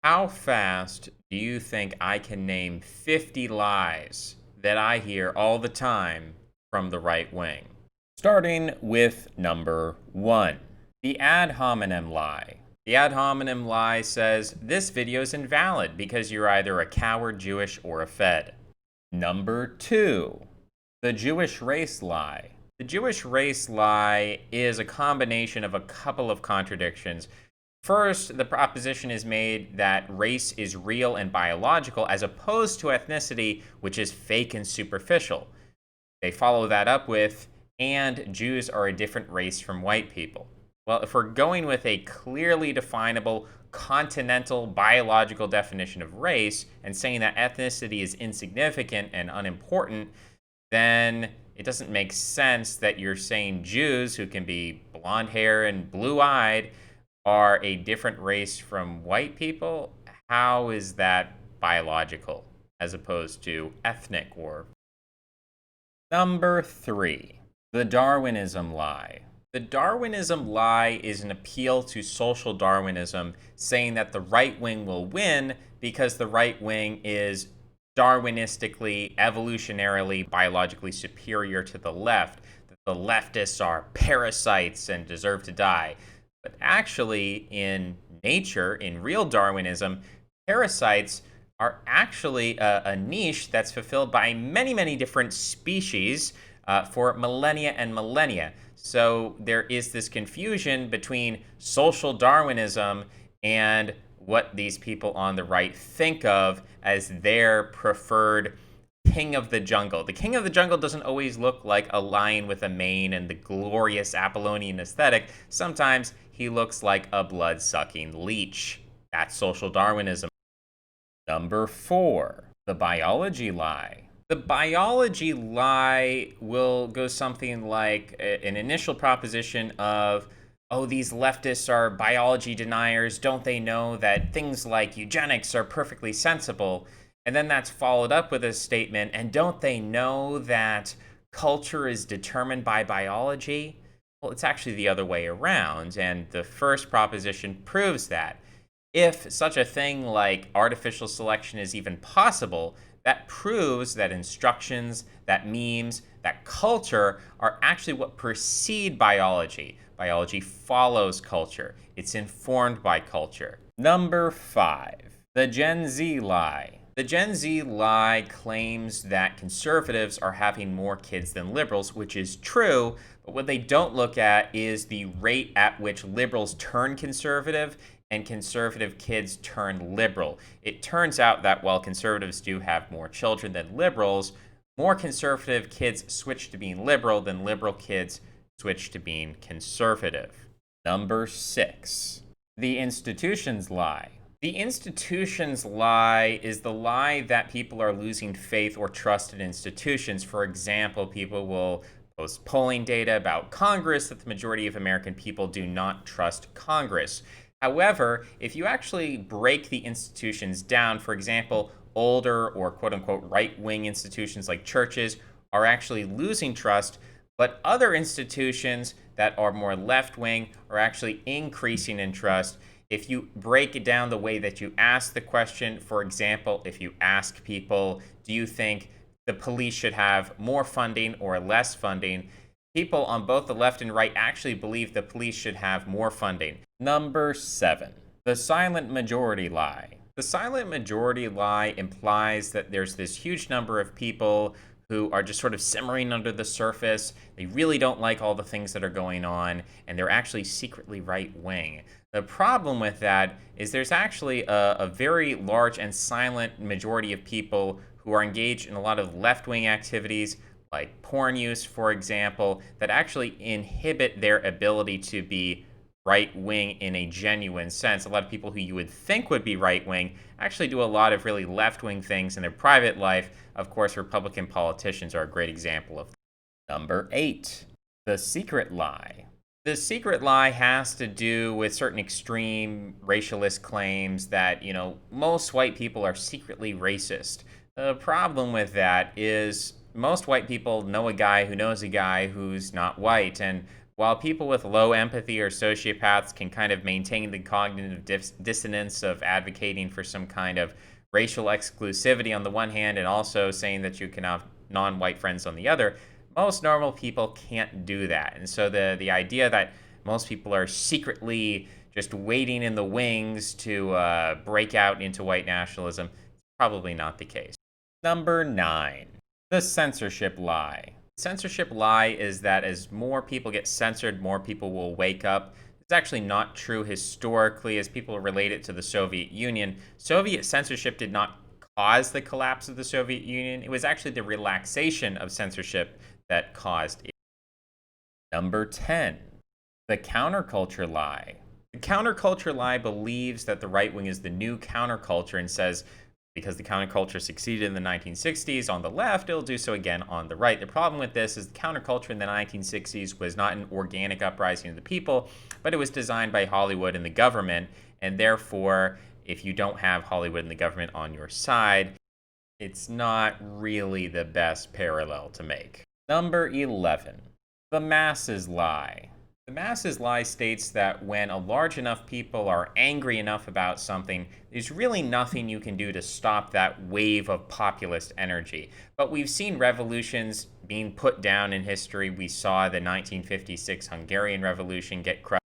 How fast do you think I can name 50 lies that I hear all the time from the right wing? Starting with number one, the ad hominem lie. The ad hominem lie says this video is invalid because you're either a coward, Jewish, or a Fed. Number two, the Jewish race lie. The Jewish race lie is a combination of a couple of contradictions. First, the proposition is made that race is real and biological as opposed to ethnicity, which is fake and superficial. They follow that up with, and Jews are a different race from white people. Well, if we're going with a clearly definable continental biological definition of race and saying that ethnicity is insignificant and unimportant, then it doesn't make sense that you're saying Jews, who can be blonde hair and blue eyed, are a different race from white people. How is that biological as opposed to ethnic or Number three, the Darwinism lie. The Darwinism lie is an appeal to social Darwinism, saying that the right wing will win because the right wing is Darwinistically, evolutionarily, biologically superior to the left, that the leftists are parasites and deserve to die. But actually, in nature, in real Darwinism, parasites are actually a niche that's fulfilled by many, many different species for millennia and millennia. So there is this confusion between social Darwinism and what these people on the right think of as their preferred king of the jungle. The king of the jungle doesn't always look like a lion with a mane and the glorious Apollonian aesthetic. Sometimes he looks like a blood-sucking leech. That's social Darwinism. Number four, the biology lie. The biology lie will go something like an initial proposition of, oh, these leftists are biology deniers. Don't they know that things like eugenics are perfectly sensible? And then that's followed up with a statement, and don't they know that culture is determined by biology? Well, it's actually the other way around, and the first proposition proves that. If such a thing like artificial selection is even possible, that proves that instructions, that memes, that culture are actually what precede biology. Biology follows culture. It's informed by culture. Number five, the Gen Z lie. The Gen Z lie claims that conservatives are having more kids than liberals, which is true, but what they don't look at is the rate at which liberals turn conservative and conservative kids turn liberal. It turns out that while conservatives do have more children than liberals, more conservative kids switch to being liberal than liberal kids switch to being conservative. Number six, the institutions lie. The institutions lie is the lie that people are losing faith or trust in institutions. For example, people will post polling data about Congress that the majority of American people do not trust Congress. However, if you actually break the institutions down, for example, older or quote unquote right wing institutions like churches are actually losing trust, but other institutions that are more left wing are actually increasing in trust. If you break it down the way that you ask the question, for example, if you ask people, do you think the police should have more funding or less funding? People on both the left and right actually believe the police should have more funding. Number seven, the silent majority lie. The silent majority lie implies that there's this huge number of people who are just sort of simmering under the surface. They really don't like all the things that are going on, and they're actually secretly right wing. The problem with that is there's actually a very large and silent majority of people who are engaged in a lot of left wing activities, like porn use, for example, that actually inhibit their ability to be right wing in a genuine sense. A lot of people who you would think would be right wing actually do a lot of really left wing things in their private life. Of course, Republican politicians are a great example of that. Number eight, the secret lie. The secret lie has to do with certain extreme racialist claims that, most white people are secretly racist. The problem with that is most white people know a guy who knows a guy who's not white, and While people with low empathy or sociopaths can kind of maintain the cognitive dissonance of advocating for some kind of racial exclusivity on the one hand and also saying that you can have non-white friends on the other, most normal people can't do that. And so the idea that most people are secretly just waiting in the wings to break out into white nationalism is probably not the case. Number 9, the censorship lie. Censorship lie is that as more people get censored, more people will wake up. It's actually not true historically, as people relate it to the Soviet Union. Soviet censorship did not cause the collapse of the Soviet Union. It was actually the relaxation of censorship that caused it. Number 10, the counterculture lie. The counterculture lie believes that the right wing is the new counterculture and says because the counterculture succeeded in the 1960s on the left, it'll do so again on the right. The problem with this is the counterculture in the 1960s was not an organic uprising of the people, but it was designed by Hollywood and the government. And therefore, if you don't have Hollywood and the government on your side, it's not really the best parallel to make. Number 11, the masses lie. The masses lie states that when a large enough people are angry enough about something, there's really nothing you can do to stop that wave of populist energy. But we've seen revolutions being put down in history. We saw the 1956 Hungarian Revolution get crushed.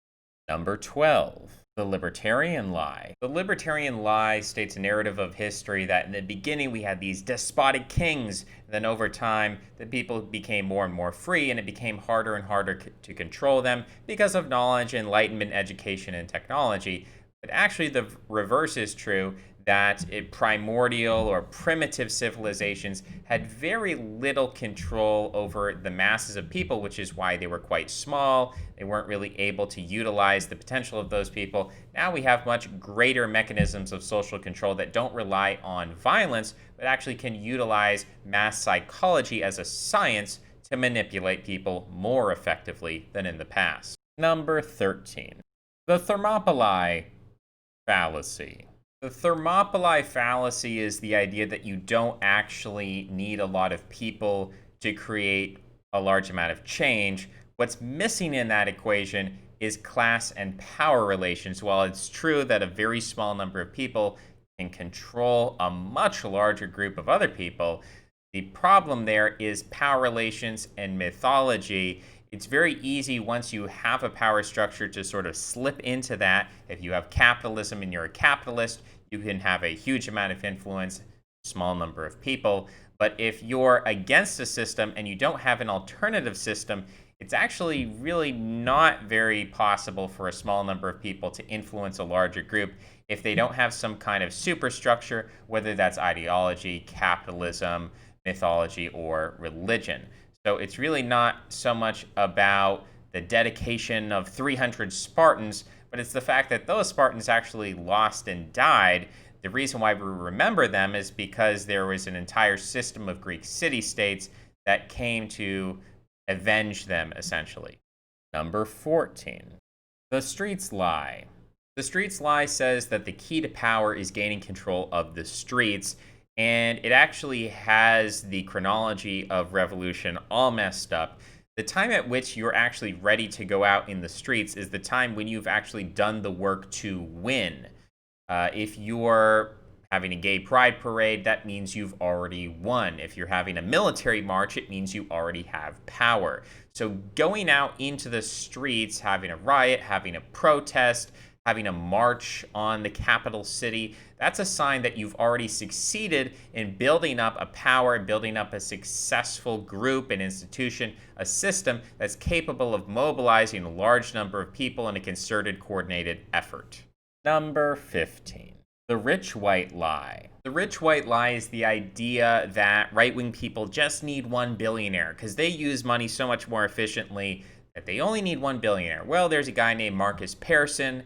Number 12, the libertarian lie. The libertarian lie states a narrative of history that in the beginning we had these despotic kings, and then over time the people became more and more free, and it became harder and harder to control them because of knowledge, enlightenment, education, and technology. But actually the reverse is true, that primordial or primitive civilizations had very little control over the masses of people, which is why they were quite small. They weren't really able to utilize the potential of those people. Now we have much greater mechanisms of social control that don't rely on violence, but actually can utilize mass psychology as a science to manipulate people more effectively than in the past. Number 13, the Thermopylae fallacy. The Thermopylae fallacy is the idea that you don't actually need a lot of people to create a large amount of change. What's missing in that equation is class and power relations. While it's true that a very small number of people can control a much larger group of other people, the problem there is power relations and mythology. It's very easy once you have a power structure to sort of slip into that. If you have capitalism and you're a capitalist, you can have a huge amount of influence, small number of people. But if you're against a system and you don't have an alternative system, it's actually really not very possible for a small number of people to influence a larger group if they don't have some kind of superstructure, whether that's ideology, capitalism, mythology, or religion. So it's really not so much about the dedication of 300 Spartans, but it's the fact that those Spartans actually lost and died. The reason why we remember them is because there was an entire system of Greek city-states that came to avenge them, essentially. Number 14, the streets lie. The streets lie says that the key to power is gaining control of the streets, and it actually has the chronology of revolution all messed up. The time at which you're actually ready to go out in the streets is the time when you've actually done the work to win. If you're having a gay pride parade, that means you've already won. If you're having a military march, it means you already have power. So going out into the streets, having a riot, having a protest, having a march on the capital city, that's a sign that you've already succeeded in building up a power, building up a successful group, an institution, a system that's capable of mobilizing a large number of people in a concerted, coordinated effort. Number 15, the rich white lie. The rich white lie is the idea that right-wing people just need one billionaire because they use money so much more efficiently that they only need one billionaire. Well, there's a guy named Marcus Persson.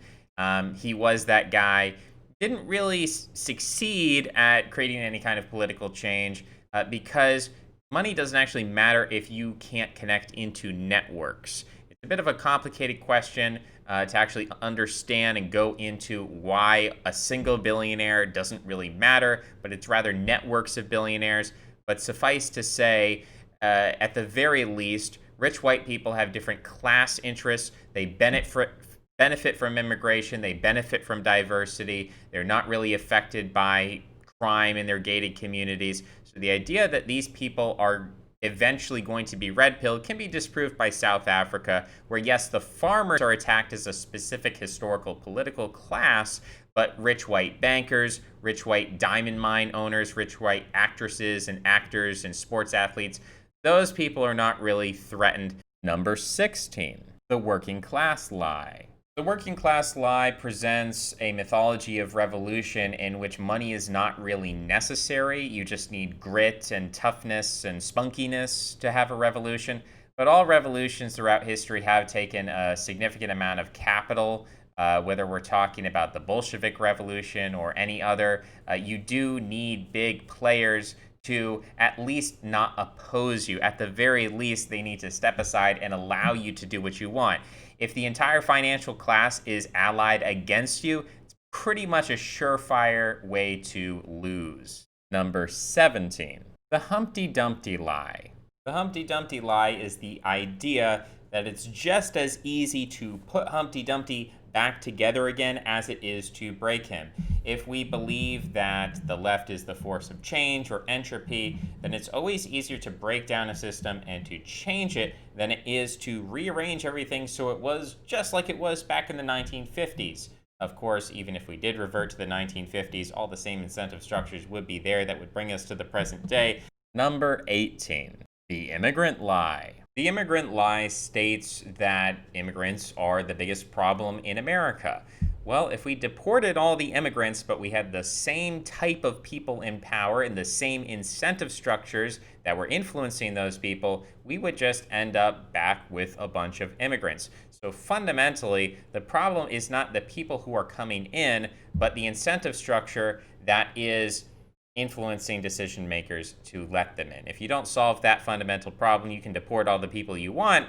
He was that guy. Didn't really succeed at creating any kind of political change because money doesn't actually matter if you can't connect into networks. It's a bit of a complicated question to actually understand and go into why a single billionaire doesn't really matter, but it's rather networks of billionaires. But suffice to say, at the very least, Rich white people have different class interests. They benefit from immigration. They benefit from diversity. They're not really affected by crime in their gated communities. So the idea that these people are eventually going to be red pilled can be disproved by South Africa, where yes, the farmers are attacked as a specific historical political class, but rich white bankers, rich white diamond mine owners, rich white actresses and actors and sports athletes, those people are not really threatened. Number 16, the working class lie. The working class lie presents a mythology of revolution in which money is not really necessary. You just need grit and toughness and spunkiness to have a revolution. But all revolutions throughout history have taken a significant amount of capital. Whether we're talking about the Bolshevik Revolution or any other, you do need big players to at least not oppose you. At the very least, they need to step aside and allow you to do what you want. If the entire financial class is allied against you, it's pretty much a surefire way to lose. Number 17, the Humpty Dumpty lie. The Humpty Dumpty lie is the idea that it's just as easy to put Humpty Dumpty back together again as it is to break him. If we believe that the left is the force of change or entropy, then it's always easier to break down a system and to change it than it is to rearrange everything so it was just like it was back in the 1950s. Of course, even if we did revert to the 1950s, all the same incentive structures would be there that would bring us to the present day. Number 18, the immigrant lie. The immigrant lie states that immigrants are the biggest problem in America. Well, if we deported all the immigrants, but we had the same type of people in power and the same incentive structures that were influencing those people, we would just end up back with a bunch of immigrants. So fundamentally, the problem is not the people who are coming in, but the incentive structure that is influencing decision makers to let them in. If you don't solve that fundamental problem, you can deport all the people you want.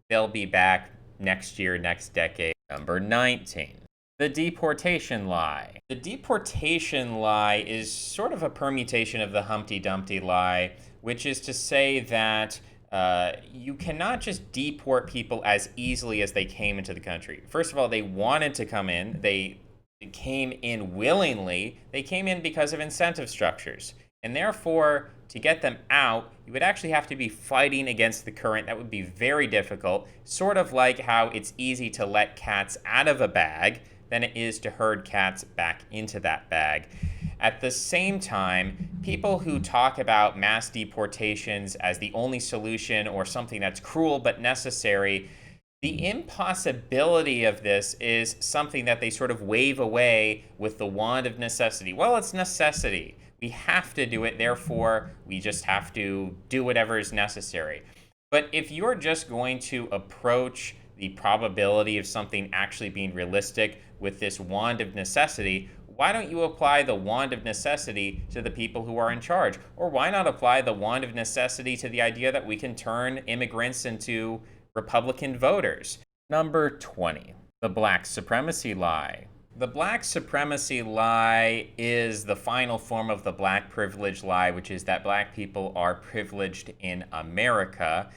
They'll be back next year, next decade. Number 19, the deportation lie. The deportation lie is sort of a permutation of the Humpty Dumpty lie, which is to say that you cannot just deport people as easily as they came into the country. First of all, they wanted to come in. They came in willingly. They came in because of incentive structures. And therefore, to get them out, you would actually have to be fighting against the current. That would be very difficult. Sort of like how it's easy to let cats out of a bag than it is to herd cats back into that bag. At the same time, people who talk about mass deportations as the only solution or something that's cruel but necessary, the impossibility of this is something that they sort of wave away with the wand of necessity. Well, it's necessity. We have to do it, therefore, we just have to do whatever is necessary. But if you're just going to approach the probability of something actually being realistic with this wand of necessity, why don't you apply the wand of necessity to the people who are in charge? Or why not apply the wand of necessity to the idea that we can turn immigrants into Republican voters? Number 20, the black supremacy lie. The black supremacy lie is the final form of the black privilege lie, which is that black people are privileged in America.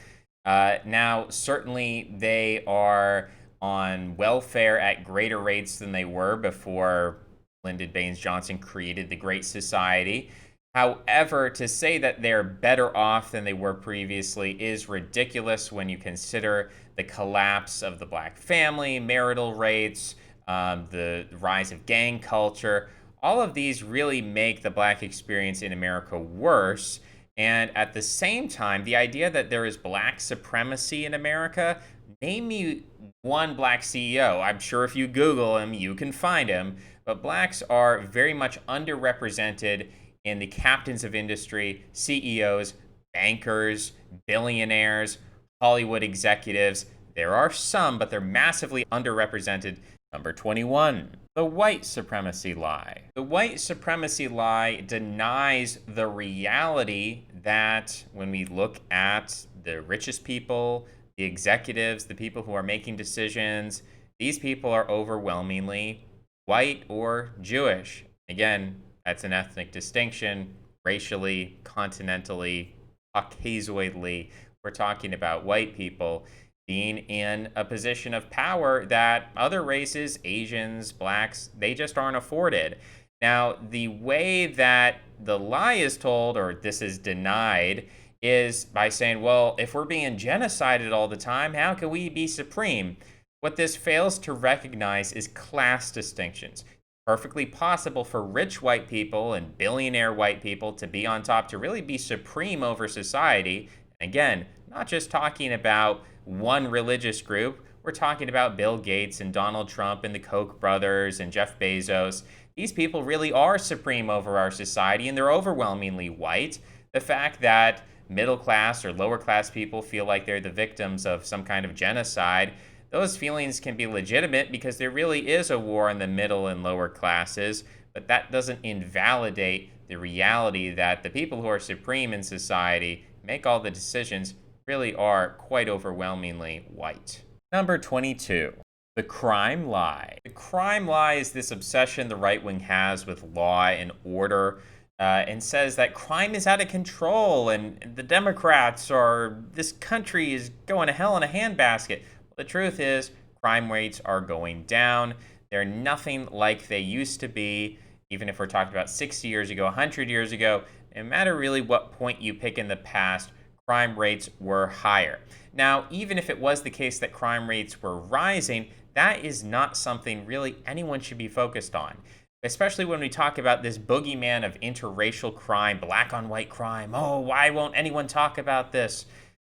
Now, certainly they are on welfare at greater rates than they were before Lyndon Baines Johnson created the Great Society. However, to say that they're better off than they were previously is ridiculous when you consider the collapse of the black family, marital rates, the rise of gang culture. All of these really make the black experience in America worse. And at the same time, the idea that there is black supremacy in America, name me one black CEO. I'm sure if you Google him, you can find him. But blacks are very much underrepresented in the captains of industry, CEOs, bankers, billionaires, Hollywood executives. There are some, but they're massively underrepresented. Number 21, the white supremacy lie. The white supremacy lie denies the reality that when we look at the richest people, the executives, the people who are making decisions, these people are overwhelmingly white or Jewish. Again, that's an ethnic distinction, racially, continentally, Caucasoidally. We're talking about white people being in a position of power that other races, Asians, blacks, they just aren't afforded. Now, the way that the lie is told, or this is denied, is by saying, well, if we're being genocided all the time, how can we be supreme? What this fails to recognize is class distinctions. Perfectly possible for rich white people and billionaire white people to be on top, to really be supreme over society. Again, not just talking about one religious group, we're talking about Bill Gates and Donald Trump and the Koch brothers and Jeff Bezos. These people really are supreme over our society, and they're overwhelmingly white. The fact that middle class or lower class people feel like they're the victims of some kind of genocide, those feelings can be legitimate because there really is a war in the middle and lower classes, but that doesn't invalidate the reality that the people who are supreme in society, make all the decisions, really are quite overwhelmingly white. Number 22. The crime lie. The crime lie is this obsession the right wing has with law and order, and says that crime is out of control and the Democrats are, this country is going to hell in a handbasket. The truth is, crime rates are going down. They're nothing like they used to be, even if we're talking about 60 years ago, 100 years ago. No matter really what point you pick in the past, crime rates were higher. Now, even if it was the case that crime rates were rising, that is not something really anyone should be focused on. Especially when we talk about this boogeyman of interracial crime, black on white crime. Oh, why won't anyone talk about this?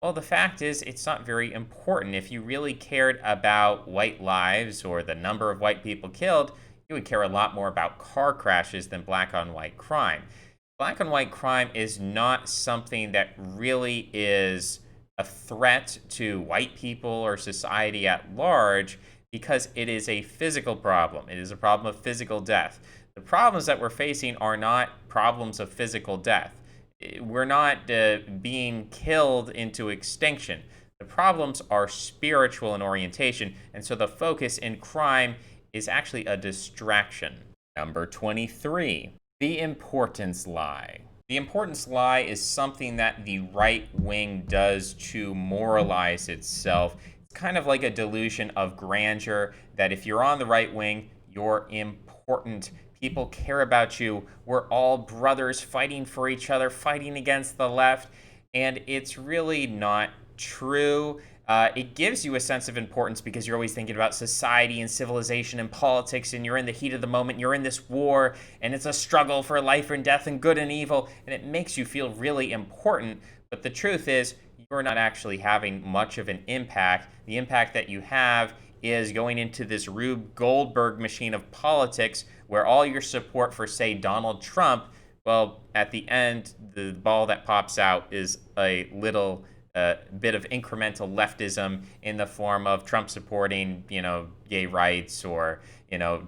Well, the fact is, it's not very important. If you really cared about white lives or the number of white people killed, you would care a lot more about car crashes than black on white crime. Black on white crime is not something that really is a threat to white people or society at large because it is a physical problem. It is a problem of physical death. The problems that we're facing are not problems of physical death. We're not being killed into extinction. The problems are spiritual in orientation, and so the focus in crime is actually a distraction. Number 23, the importance lie. The importance lie is something that the right wing does to moralize itself. It's kind of like a delusion of grandeur that if you're on the right wing, you're important. People care about you. We're all brothers fighting for each other, fighting against the left. And it's really not true. It gives you a sense of importance because you're always thinking about society and civilization and politics, and you're in the heat of the moment. You're in this war, and it's a struggle for life and death and good and evil, and it makes you feel really important. But the truth is, you're not actually having much of an impact. The impact that you have is going into this Rube Goldberg machine of politics where all your support for, say, Donald Trump, well, at the end, the ball that pops out is a little bit of incremental leftism in the form of Trump supporting, gay rights, or,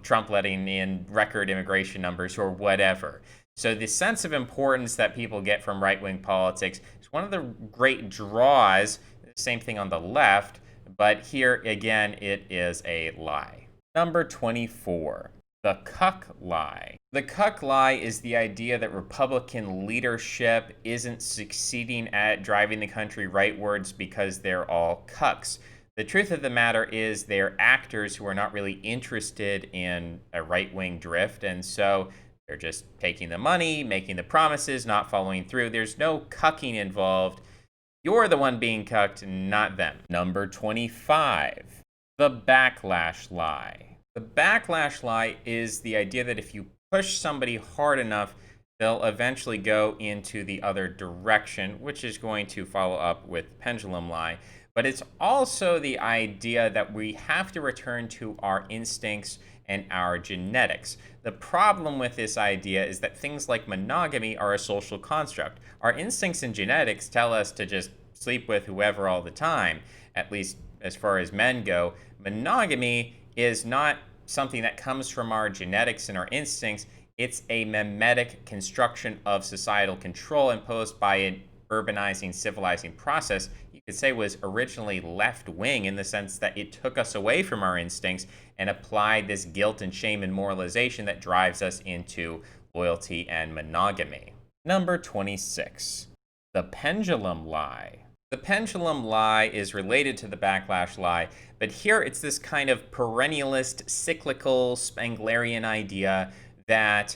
Trump letting in record immigration numbers or whatever. So the sense of importance that people get from right-wing politics is one of the great draws. Same thing on the left, but here again, it is a lie. Number 24, the cuck lie. The cuck lie is the idea that Republican leadership isn't succeeding at driving the country rightwards because they're all cucks. The truth of the matter is they're actors who are not really interested in a right-wing drift, and so they're just taking the money, making the promises, not following through. There's no cucking involved. You're the one being cucked, not them. Number 25, the backlash lie. The backlash lie is the idea that if you push somebody hard enough, they'll eventually go into the other direction, which is going to follow up with pendulum lie. But it's also the idea that we have to return to our instincts and our genetics. The problem with this idea is that things like monogamy are a social construct. Our instincts and genetics tell us to just sleep with whoever all the time, at least as far as men go. Monogamy is not something that comes from our genetics and our instincts. It's a mimetic construction of societal control imposed by an urbanizing, civilizing process. You could say was originally left-wing in the sense that it took us away from our instincts and applied this guilt and shame and moralization that drives us into loyalty and monogamy. Number 26, the pendulum lie. The pendulum lie is related to the backlash lie, but here it's this kind of perennialist, cyclical, Spenglerian idea that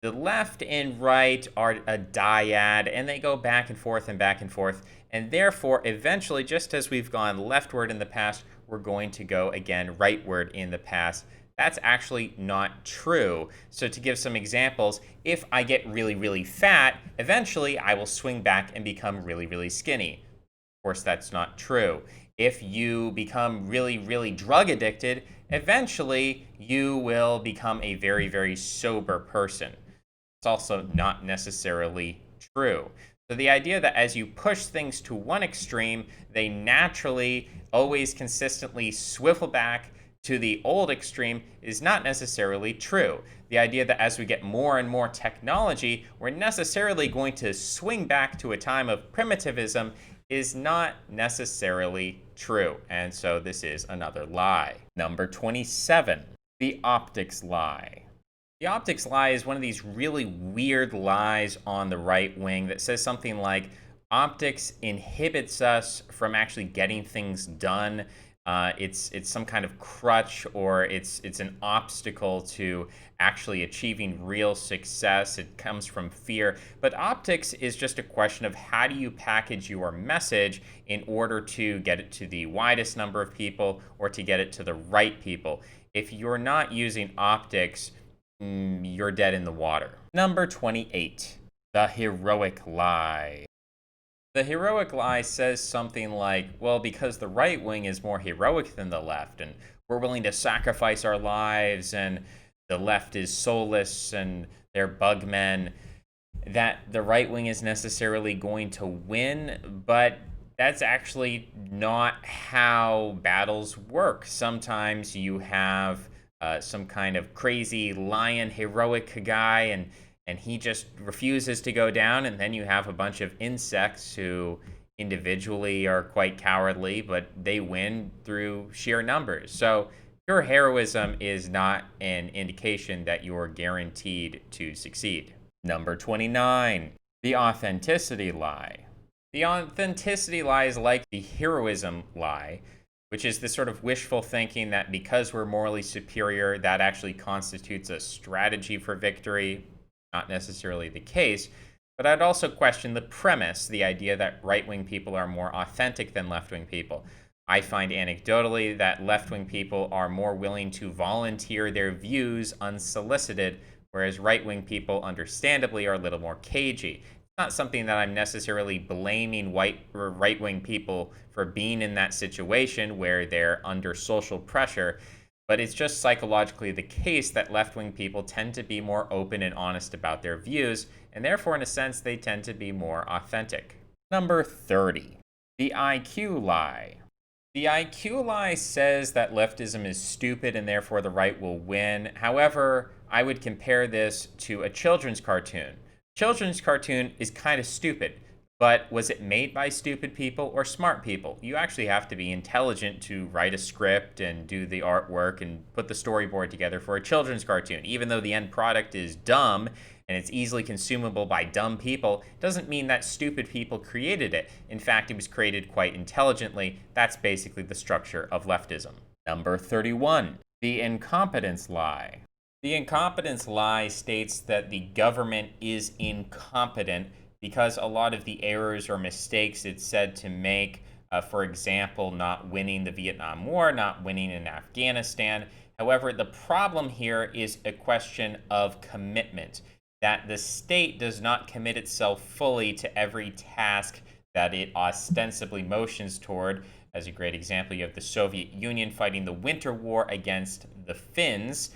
the left and right are a dyad and they go back and forth and back and forth. And therefore, eventually, just as we've gone leftward in the past, we're going to go again rightward in the past. That's actually not true. So, to give some examples, if I get really, really fat, eventually I will swing back and become really, really skinny. Of course, that's not true. If you become really, really drug addicted, eventually you will become a very, very sober person. It's also not necessarily true. So the idea that as you push things to one extreme, they naturally, always consistently swivel back to the old extreme is not necessarily true. The idea that as we get more and more technology, we're necessarily going to swing back to a time of primitivism is not necessarily true. And so this is another lie. Number 27, the optics lie. The optics lie is one of these really weird lies on the right wing that says something like optics inhibits us from actually getting things done. It's some kind of crutch, or it's an obstacle to actually achieving real success. It comes from fear. But optics is just a question of how do you package your message in order to get it to the widest number of people or to get it to the right people. If you're not using optics, you're dead in the water. Number 28, the heroic lie. The heroic lie says something like, well, because the right wing is more heroic than the left, and we're willing to sacrifice our lives, and the left is soulless and they're bugmen, that the right wing is necessarily going to win. But that's actually not how battles work. Sometimes you have some kind of crazy lion heroic guy, and he just refuses to go down, and then you have a bunch of insects who individually are quite cowardly, but they win through sheer numbers. So your heroism is not an indication that you're guaranteed to succeed. Number 29, the authenticity lie. The authenticity lie is like the heroism lie, which is this sort of wishful thinking that because we're morally superior, that actually constitutes a strategy for victory. Not necessarily the case, but I'd also question the premise, the idea that right-wing people are more authentic than left-wing people. I find anecdotally that left-wing people are more willing to volunteer their views unsolicited, whereas right-wing people understandably are a little more cagey. It's not something that I'm necessarily blaming white or right-wing people for being in that situation where they're under social pressure. But it's just psychologically the case that left-wing people tend to be more open and honest about their views, and therefore, in a sense, they tend to be more authentic. Number 30, the IQ lie. The IQ lie says that leftism is stupid and therefore the right will win. However, I would compare this to a children's cartoon. Children's cartoon is kind of stupid. But was it made by stupid people or smart people? You actually have to be intelligent to write a script and do the artwork and put the storyboard together for a children's cartoon. Even though the end product is dumb and it's easily consumable by dumb people, doesn't mean that stupid people created it. In fact, it was created quite intelligently. That's basically the structure of leftism. Number 31, the incompetence lie. The incompetence lie states that the government is incompetent because a lot of the errors or mistakes it's said to make, for example, not winning the Vietnam War, not winning in Afghanistan. However, the problem here is a question of commitment, that the state does not commit itself fully to every task that it ostensibly motions toward. As a great example, you have the Soviet Union fighting the Winter War against the Finns.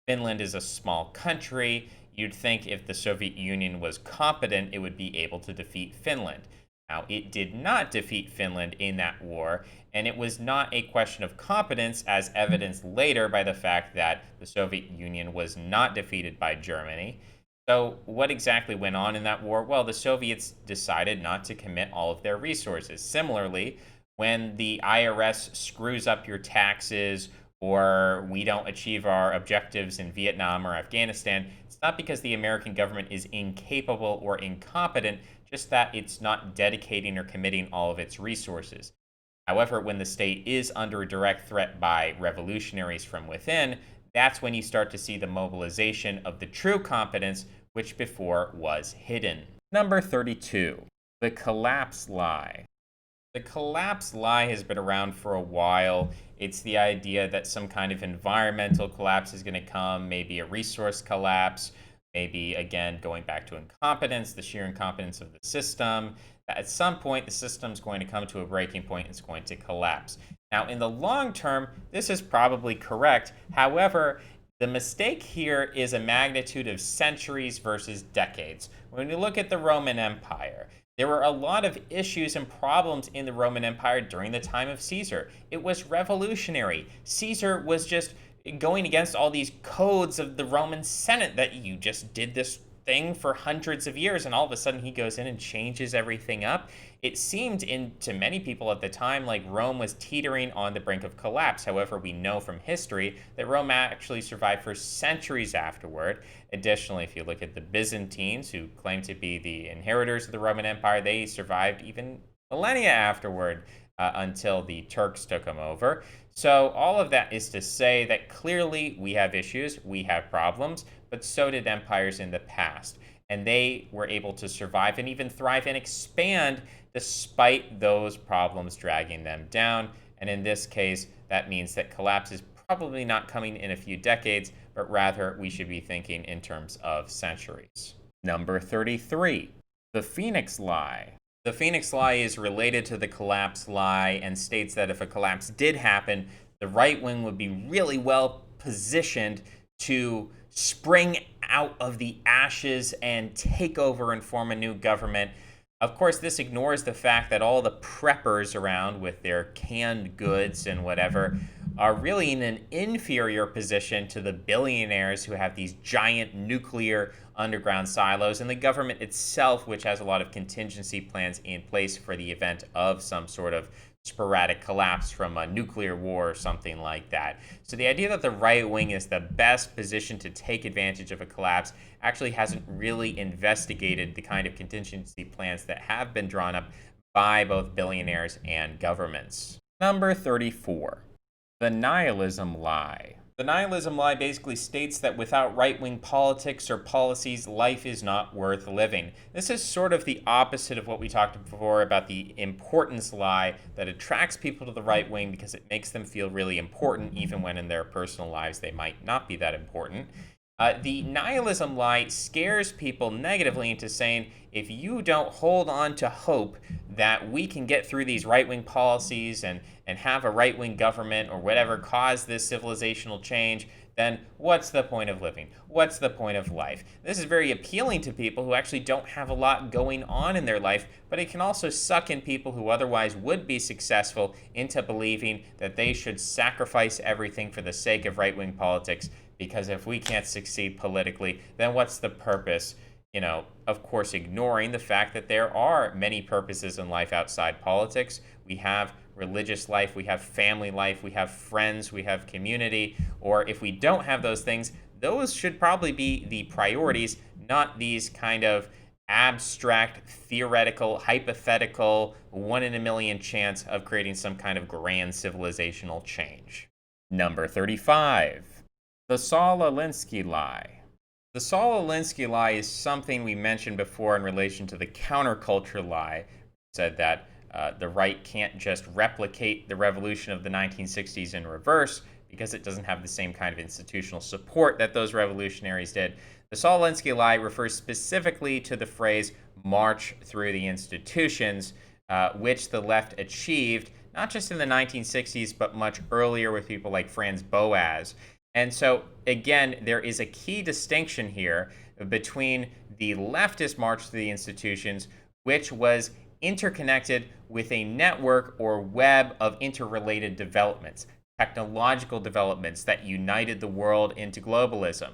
Finland is a small country. You'd think if the Soviet Union was competent, it would be able to defeat Finland. Now, it did not defeat Finland in that war, and it was not a question of competence, as evidenced later by the fact that the Soviet Union was not defeated by Germany. So what exactly went on in that war? Well, the Soviets decided not to commit all of their resources. Similarly, when the IRS screws up your taxes or we don't achieve our objectives in Vietnam or Afghanistan, it's not because the American government is incapable or incompetent, just that it's not dedicating or committing all of its resources. However, when the state is under direct threat by revolutionaries from within, that's when you start to see the mobilization of the true competence, which before was hidden. Number 32, the collapse lie. The collapse lie has been around for a while. It's the idea that some kind of environmental collapse is going to come, maybe a resource collapse, maybe again going back to incompetence, the sheer incompetence of the system. At some point, the system's going to come to a breaking point and it's going to collapse. Now, in the long term, this is probably correct. However, the mistake here is a magnitude of centuries versus decades. When you look at the Roman Empire, there were a lot of issues and problems in the Roman Empire during the time of Caesar. It was revolutionary. Caesar was just going against all these codes of the Roman Senate that you just did this thing for hundreds of years, and all of a sudden he goes in and changes everything up. It seemed to many people at the time like Rome was teetering on the brink of collapse. However, we know from history that Rome actually survived for centuries afterward. Additionally, if you look at the Byzantines, who claim to be the inheritors of the Roman Empire, they survived even millennia afterward until the Turks took them over. So all of that is to say that clearly we have issues, we have problems, but so did empires in the past. And they were able to survive and even thrive and expand despite those problems dragging them down. And in this case, that means that collapse is probably not coming in a few decades, but rather we should be thinking in terms of centuries. Number 33, the Phoenix Lie. The Phoenix Lie is related to the collapse lie and states that if a collapse did happen, the right wing would be really well positioned to spring out of the ashes and take over and form a new government. Of course, this ignores the fact that all the preppers around with their canned goods and whatever are really in an inferior position to the billionaires who have these giant nuclear underground silos, and the government itself, which has a lot of contingency plans in place for the event of some sort of sporadic collapse from a nuclear war or something like that. So the idea that the right wing is the best position to take advantage of a collapse actually hasn't really investigated the kind of contingency plans that have been drawn up by both billionaires and governments. Number 34, the nihilism lie. The nihilism lie basically states that without right-wing politics or policies, life is not worth living. This is sort of the opposite of what we talked before about the importance lie that attracts people to the right wing because it makes them feel really important, even when in their personal lives they might not be that important. The nihilism lie scares people negatively into saying, if you don't hold on to hope that we can get through these right-wing policies and have a right-wing government or whatever cause this civilizational change, then what's the point of living? What's the point of life? This is very appealing to people who actually don't have a lot going on in their life, but it can also suck in people who otherwise would be successful into believing that they should sacrifice everything for the sake of right-wing politics, because if we can't succeed politically, then what's the purpose? Of course, ignoring the fact that there are many purposes in life outside politics. We have religious life, we have family life, we have friends, we have community, or if we don't have those things, those should probably be the priorities, not these kind of abstract, theoretical, hypothetical, 1 in a million chance of creating some kind of grand civilizational change. Number 35. The Saul Alinsky lie. The Saul Alinsky lie is something we mentioned before in relation to the counterculture lie. It said that the right can't just replicate the revolution of the 1960s in reverse because it doesn't have the same kind of institutional support that those revolutionaries did. The Saul Alinsky lie refers specifically to the phrase march through the institutions, which the left achieved not just in the 1960s, but much earlier with people like Franz Boas. And so, again, there is a key distinction here between the leftist march to the institutions, which was interconnected with a network or web of interrelated developments, technological developments that united the world into globalism.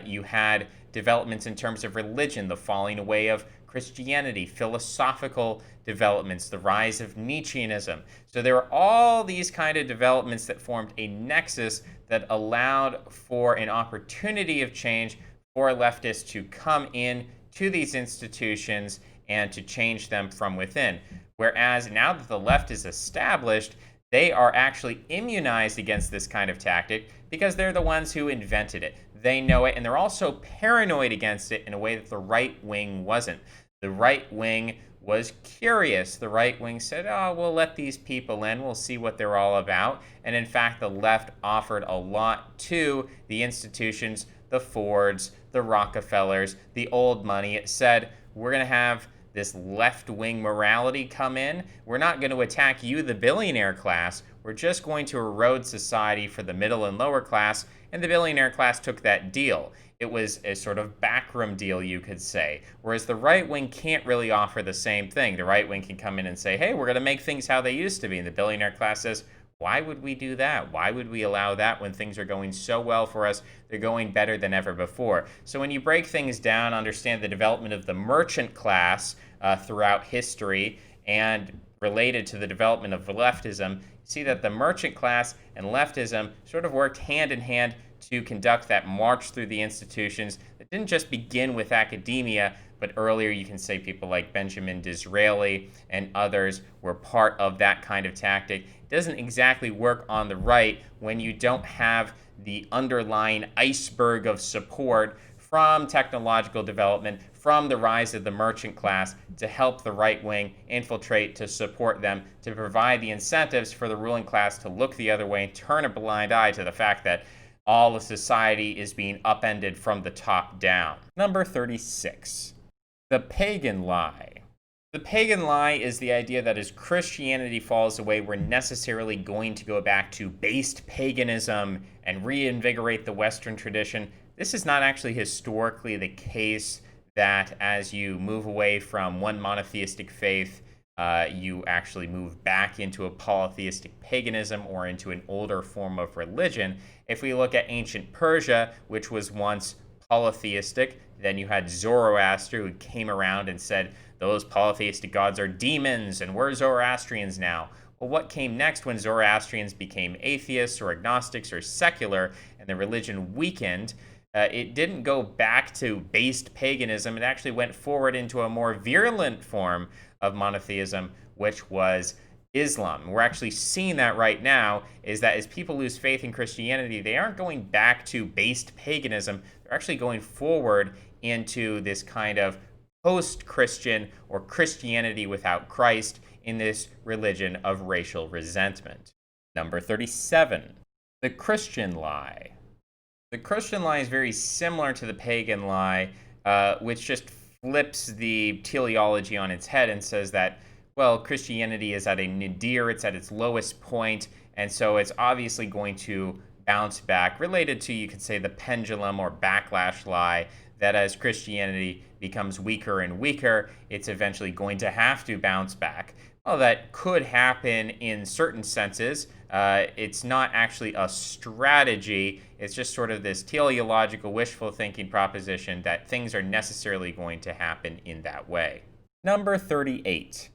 You had developments in terms of religion, the falling away of Christianity, philosophical developments, the rise of Nietzscheanism. So there were all these kind of developments that formed a nexus that allowed for an opportunity of change for leftists to come in to these institutions and to change them from within. Whereas now that the left is established, they are actually immunized against this kind of tactic because they're the ones who invented it. They know it, and they're also paranoid against it in a way that the right wing wasn't. The right wing was curious. The right wing said, oh, we'll let these people in. We'll see what they're all about. And in fact, the left offered a lot to the institutions, the Fords, the Rockefellers, the old money. It said, we're going to have this left-wing morality come in. We're not going to attack you, the billionaire class. We're just going to erode society for the middle and lower class. And the billionaire class took that deal. It was a sort of backroom deal, you could say. Whereas the right wing can't really offer the same thing. The right wing can come in and say, hey, we're going to make things how they used to be. And the billionaire class says, why would we do that? Why would we allow that when things are going so well for us? They're going better than ever before. So when you break things down, understand the development of the merchant class throughout history and related to the development of leftism, see that the merchant class and leftism sort of worked hand in hand to conduct that march through the institutions that didn't just begin with academia, but earlier you can say people like Benjamin Disraeli and others were part of that kind of tactic. It doesn't exactly work on the right when you don't have the underlying iceberg of support from technological development, from the rise of the merchant class to help the right wing infiltrate, to support them, to provide the incentives for the ruling class to look the other way and turn a blind eye to the fact that all of society is being upended from the top down. Number 36, the pagan lie. The pagan lie is the idea that as Christianity falls away, we're necessarily going to go back to based paganism and reinvigorate the Western tradition. This is not actually historically the case, that as you move away from one monotheistic faith, you actually move back into a polytheistic paganism or into an older form of religion. If we look at ancient Persia, which was once polytheistic, then you had Zoroaster, who came around and said, those polytheistic gods are demons, and we're Zoroastrians now. Well, what came next when Zoroastrians became atheists or agnostics or secular, and the religion weakened? It didn't go back to based paganism. It actually went forward into a more virulent form of monotheism, which was Islam. We're actually seeing that right now, is that as people lose faith in Christianity, they aren't going back to based paganism. They're actually going forward into this kind of post-Christian or Christianity without Christ in this religion of racial resentment. Number 37, the Christian lie. The Christian lie is very similar to the pagan lie, which just flips the teleology on its head and says that, well, Christianity is at a nadir, it's at its lowest point, and so it's obviously going to bounce back, related to, you could say, the pendulum or backlash lie, that as Christianity becomes weaker and weaker, it's eventually going to have to bounce back. Well, that could happen in certain senses. It's not actually a strategy. It's just sort of this teleological wishful thinking proposition that things are necessarily going to happen in that way. Number 38,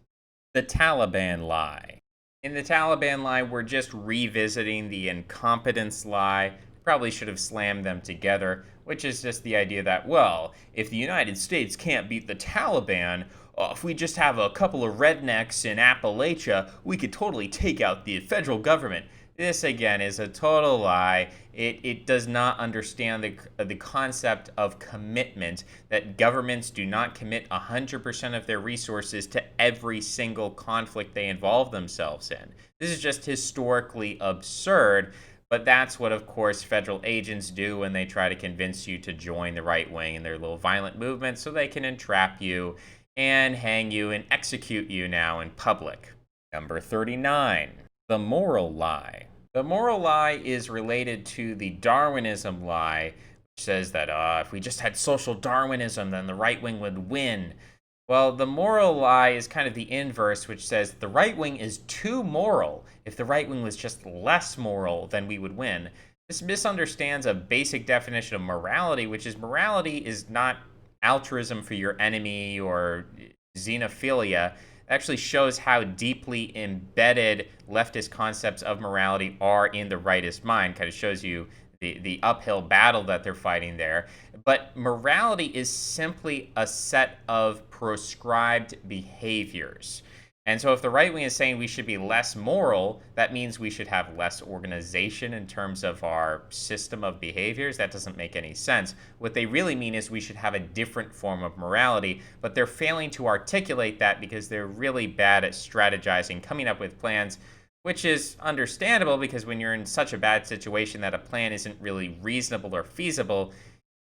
the Taliban lie. In the Taliban lie, we're just revisiting the incompetence lie. Probably should have slammed them together, which is just the idea that, well, if the United States can't beat the Taliban, if we just have a couple of rednecks in Appalachia, we could totally take out the federal government. This, again, is a total lie. It does not understand the concept of commitment, that governments do not commit 100% of their resources to every single conflict they involve themselves in. This is just historically absurd, but that's what, of course, federal agents do when they try to convince you to join the right wing in their little violent movements so they can entrap you and hang you and execute you now in public. Number 39, the moral lie. The moral lie is related to the Darwinism lie, which says that if we just had social Darwinism, then the right wing would win. Well, the moral lie is kind of the inverse, which says the right wing is too moral. If the right wing was just less moral, then we would win. This misunderstands a basic definition of morality, which is morality is not altruism for your enemy or xenophilia. It actually shows how deeply embedded leftist concepts of morality are in the rightist mind. Kind of shows you the uphill battle that they're fighting there. But morality is simply a set of prescribed behaviors. And so, if the right wing is saying we should be less moral, that means we should have less organization in terms of our system of behaviors. That doesn't make any sense. What they really mean is we should have a different form of morality, but they're failing to articulate that because they're really bad at strategizing, coming up with plans, which is understandable because when you're in such a bad situation that a plan isn't really reasonable or feasible,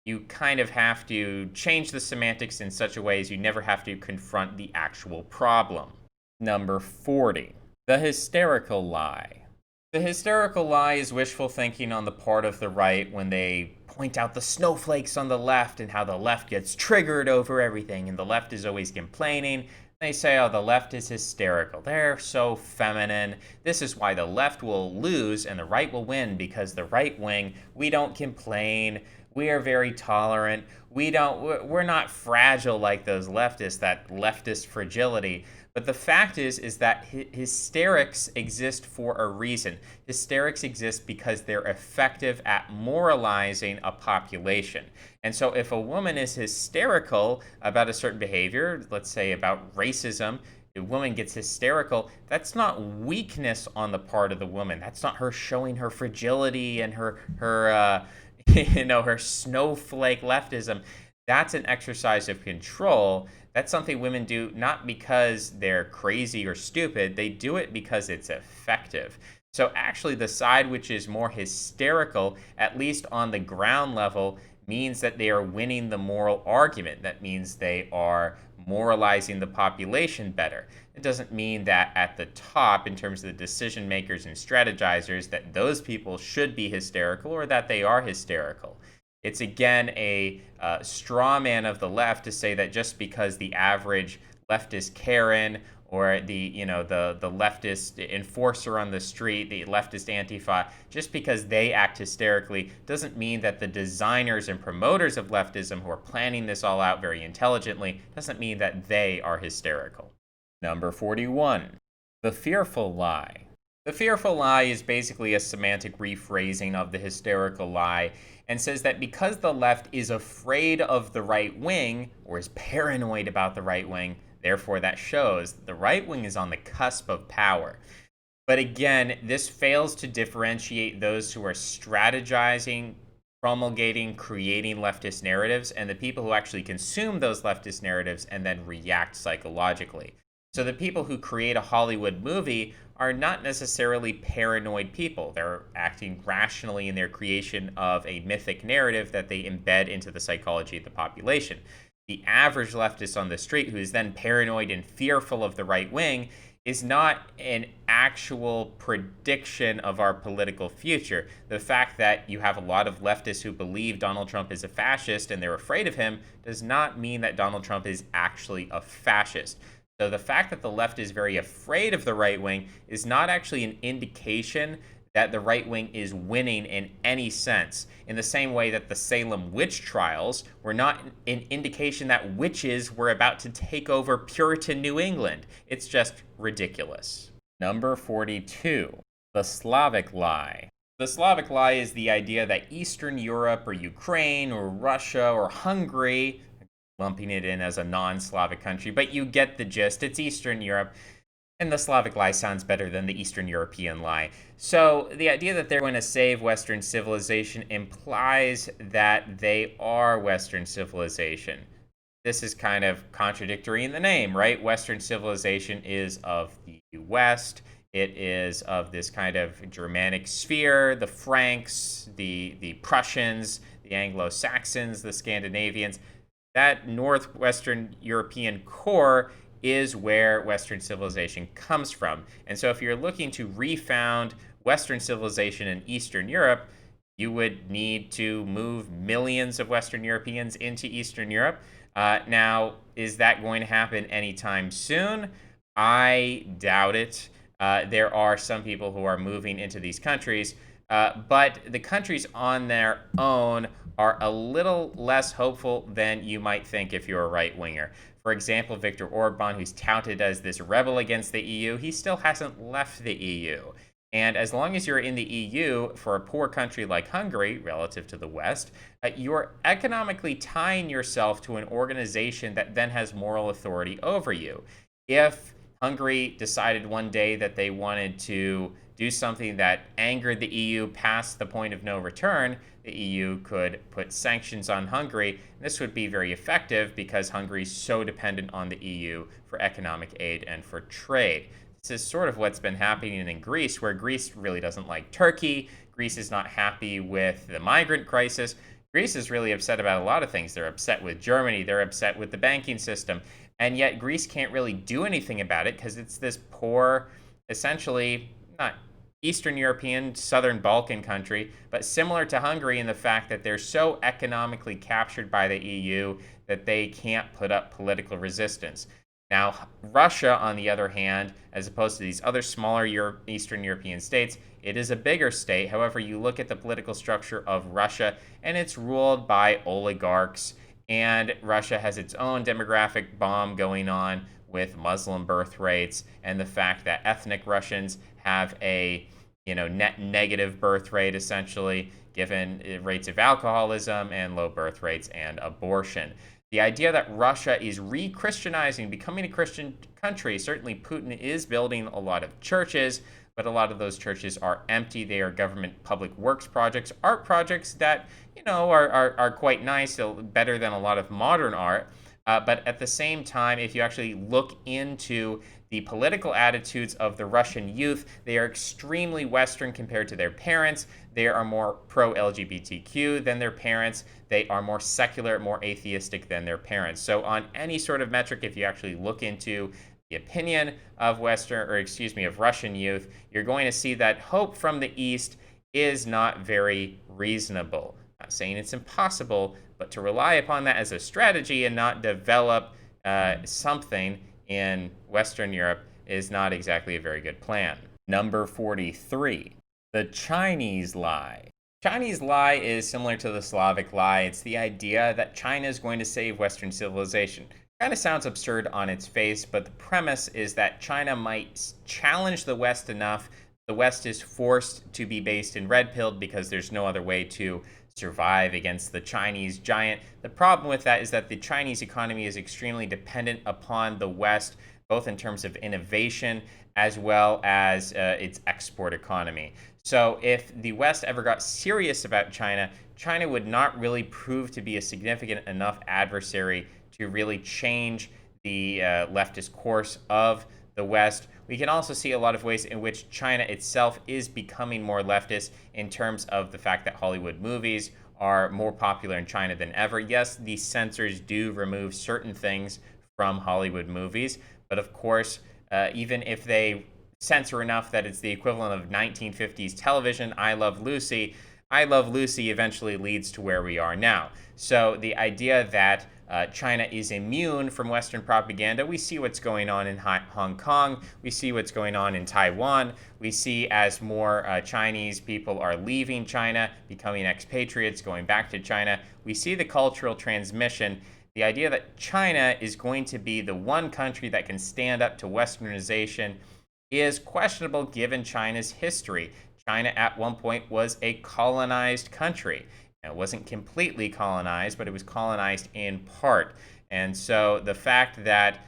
you kind of have to change the semantics in such a way as you never have to confront the actual problem. Number 40, the hysterical lie. The hysterical lie is wishful thinking on the part of the right when they point out the snowflakes on the left and how the left gets triggered over everything and the left is always complaining. They say, oh, the left is hysterical. They're so feminine. This is why the left will lose and the right will win because the right wing, we don't complain. We are very tolerant. We're not fragile like those leftists, that leftist fragility. But the fact is that hysterics exist for a reason. Hysterics exist because they're effective at moralizing a population. And so if a woman is hysterical about a certain behavior, let's say about racism, a woman gets hysterical, that's not weakness on the part of the woman. That's not her showing her fragility and her her snowflake leftism. That's an exercise of control. That's something women do not because they're crazy or stupid. They do it because it's effective. So actually, the side which is more hysterical, at least on the ground level, means that they are winning the moral argument. That means they are moralizing the population better. It doesn't mean that at the top, in terms of the decision makers and strategizers, that those people should be hysterical or that they are hysterical. It's again a straw man of the left to say that just because the average leftist Karen or the leftist enforcer on the street, the leftist Antifa, just because they act hysterically doesn't mean that the designers and promoters of leftism who are planning this all out very intelligently doesn't mean that they are hysterical. Number 41, the fearful lie. The fearful lie is basically a semantic rephrasing of the hysterical lie and says that because the left is afraid of the right wing or is paranoid about the right wing, therefore that shows the right wing is on the cusp of power. But again, this fails to differentiate those who are strategizing, promulgating, creating leftist narratives and the people who actually consume those leftist narratives and then react psychologically. So the people who create a Hollywood movie are not necessarily paranoid people. They're acting rationally in their creation of a mythic narrative that they embed into the psychology of the population. The average leftist on the street who is then paranoid and fearful of the right wing is not an actual prediction of our political future. The fact that you have a lot of leftists who believe Donald Trump is a fascist and they're afraid of him does not mean that Donald Trump is actually a fascist. So the fact that the left is very afraid of the right wing is not actually an indication that the right wing is winning in any sense. In the same way that the Salem witch trials were not an indication that witches were about to take over Puritan New England. It's just ridiculous. Number 42, the Slavic lie. The Slavic lie is the idea that Eastern Europe or Ukraine or Russia or Hungary, lumping it in as a non-Slavic country, but you get the gist. It's Eastern Europe, and the Slavic lie sounds better than the Eastern European lie. So the idea that they're going to save Western civilization implies that they are Western civilization. This is kind of contradictory in the name, right? Western civilization is of the West. It is of this kind of Germanic sphere, the Franks, the Prussians, the Anglo-Saxons, the Scandinavians. That northwestern European core is where Western civilization comes from. And so if you're looking to refound Western civilization in Eastern Europe, you would need to move millions of Western Europeans into Eastern Europe. Now, is that going to happen anytime soon? I doubt it. There are some people who are moving into these countries, But the countries on their own are a little less hopeful than you might think if you're a right winger. For example, Viktor Orban, who's touted as this rebel against the EU, he still hasn't left the EU. And as long as you're in the EU, for a poor country like Hungary, relative to the West, you're economically tying yourself to an organization that then has moral authority over you. If Hungary decided one day that they wanted to do something that angered the EU past the point of no return, the EU could put sanctions on Hungary. This would be very effective because Hungary is so dependent on the EU for economic aid and for trade. This is sort of what's been happening in Greece, where Greece really doesn't like Turkey. Greece is not happy with the migrant crisis. Greece is really upset about a lot of things. They're upset with Germany. They're upset with the banking system. And yet Greece can't really do anything about it because it's this poor, essentially, not Eastern European, Southern Balkan country, but similar to Hungary in the fact that they're so economically captured by the EU that they can't put up political resistance. Now, Russia, on the other hand, as opposed to these other smaller Eastern European states, it is a bigger state. However, you look at the political structure of Russia, and it's ruled by oligarchs, and Russia has its own demographic bomb going on with Muslim birth rates and the fact that ethnic Russians have a net negative birth rate, essentially, given rates of alcoholism and low birth rates and abortion. The idea that Russia is re-Christianizing, becoming a Christian country, certainly Putin is building a lot of churches, but a lot of those churches are empty. They are government public works projects, art projects that, are quite nice, better than a lot of modern art. But at the same time, if you actually look into the political attitudes of the Russian youth, they are extremely Western compared to their parents. They are more pro-LGBTQ than their parents. They are more secular, more atheistic than their parents. So on any sort of metric, if you actually look into the opinion of Russian youth, you're going to see that hope from the East is not very reasonable. Not saying it's impossible, but to rely upon that as a strategy and not develop something in Western Europe is not exactly a very good plan. Number 43, the Chinese lie. Chinese lie is similar to the Slavic lie. It's the idea that China is going to save Western civilization. Kind of sounds absurd on its face, but the premise is that China might challenge the West enough. The West is forced to be based in red pilled because there's no other way to survive against the Chinese giant. The problem with that is that the Chinese economy is extremely dependent upon the West, both in terms of innovation as well as its export economy. So if the West ever got serious about China, China would not really prove to be a significant enough adversary to really change the leftist course of the West. We can also see a lot of ways in which China itself is becoming more leftist in terms of the fact that Hollywood movies are more popular in China than ever. Yes, the censors do remove certain things from Hollywood movies, but of course, even if they censor enough that it's the equivalent of 1950s television, I Love Lucy eventually leads to where we are now. So the idea that China is immune from Western propaganda. We see what's going on in Hong Kong. We see what's going on in Taiwan. We see as more Chinese people are leaving China, becoming expatriates, going back to China. We see the cultural transmission. The idea that China is going to be the one country that can stand up to Westernization is questionable given China's history. China at one point was a colonized country. It wasn't completely colonized, but it was colonized in part. And so the fact that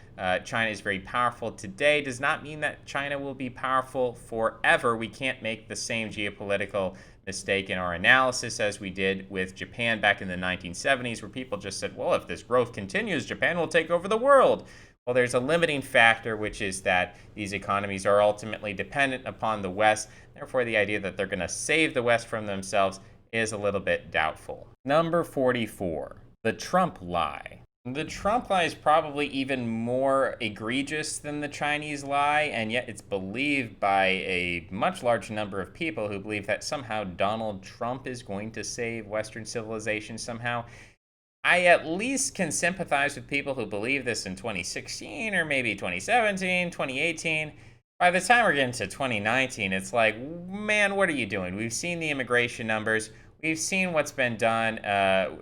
China is very powerful today does not mean that China will be powerful forever. We can't make the same geopolitical mistake in our analysis as we did with Japan back in the 1970s, where people just said, well, if this growth continues, Japan will take over the world. Well, there's a limiting factor, which is that these economies are ultimately dependent upon the West. Therefore, the idea that they're going to save the West from themselves is a little bit doubtful. Number 44, the Trump lie. The Trump lie is probably even more egregious than the Chinese lie, and yet it's believed by a much larger number of people who believe that somehow Donald Trump is going to save Western civilization somehow. I at least can sympathize with people who believe this in 2016 or maybe 2017, 2018. By the time we're getting to 2019, it's like, man, what are you doing? We've seen the immigration numbers. We've seen what's been done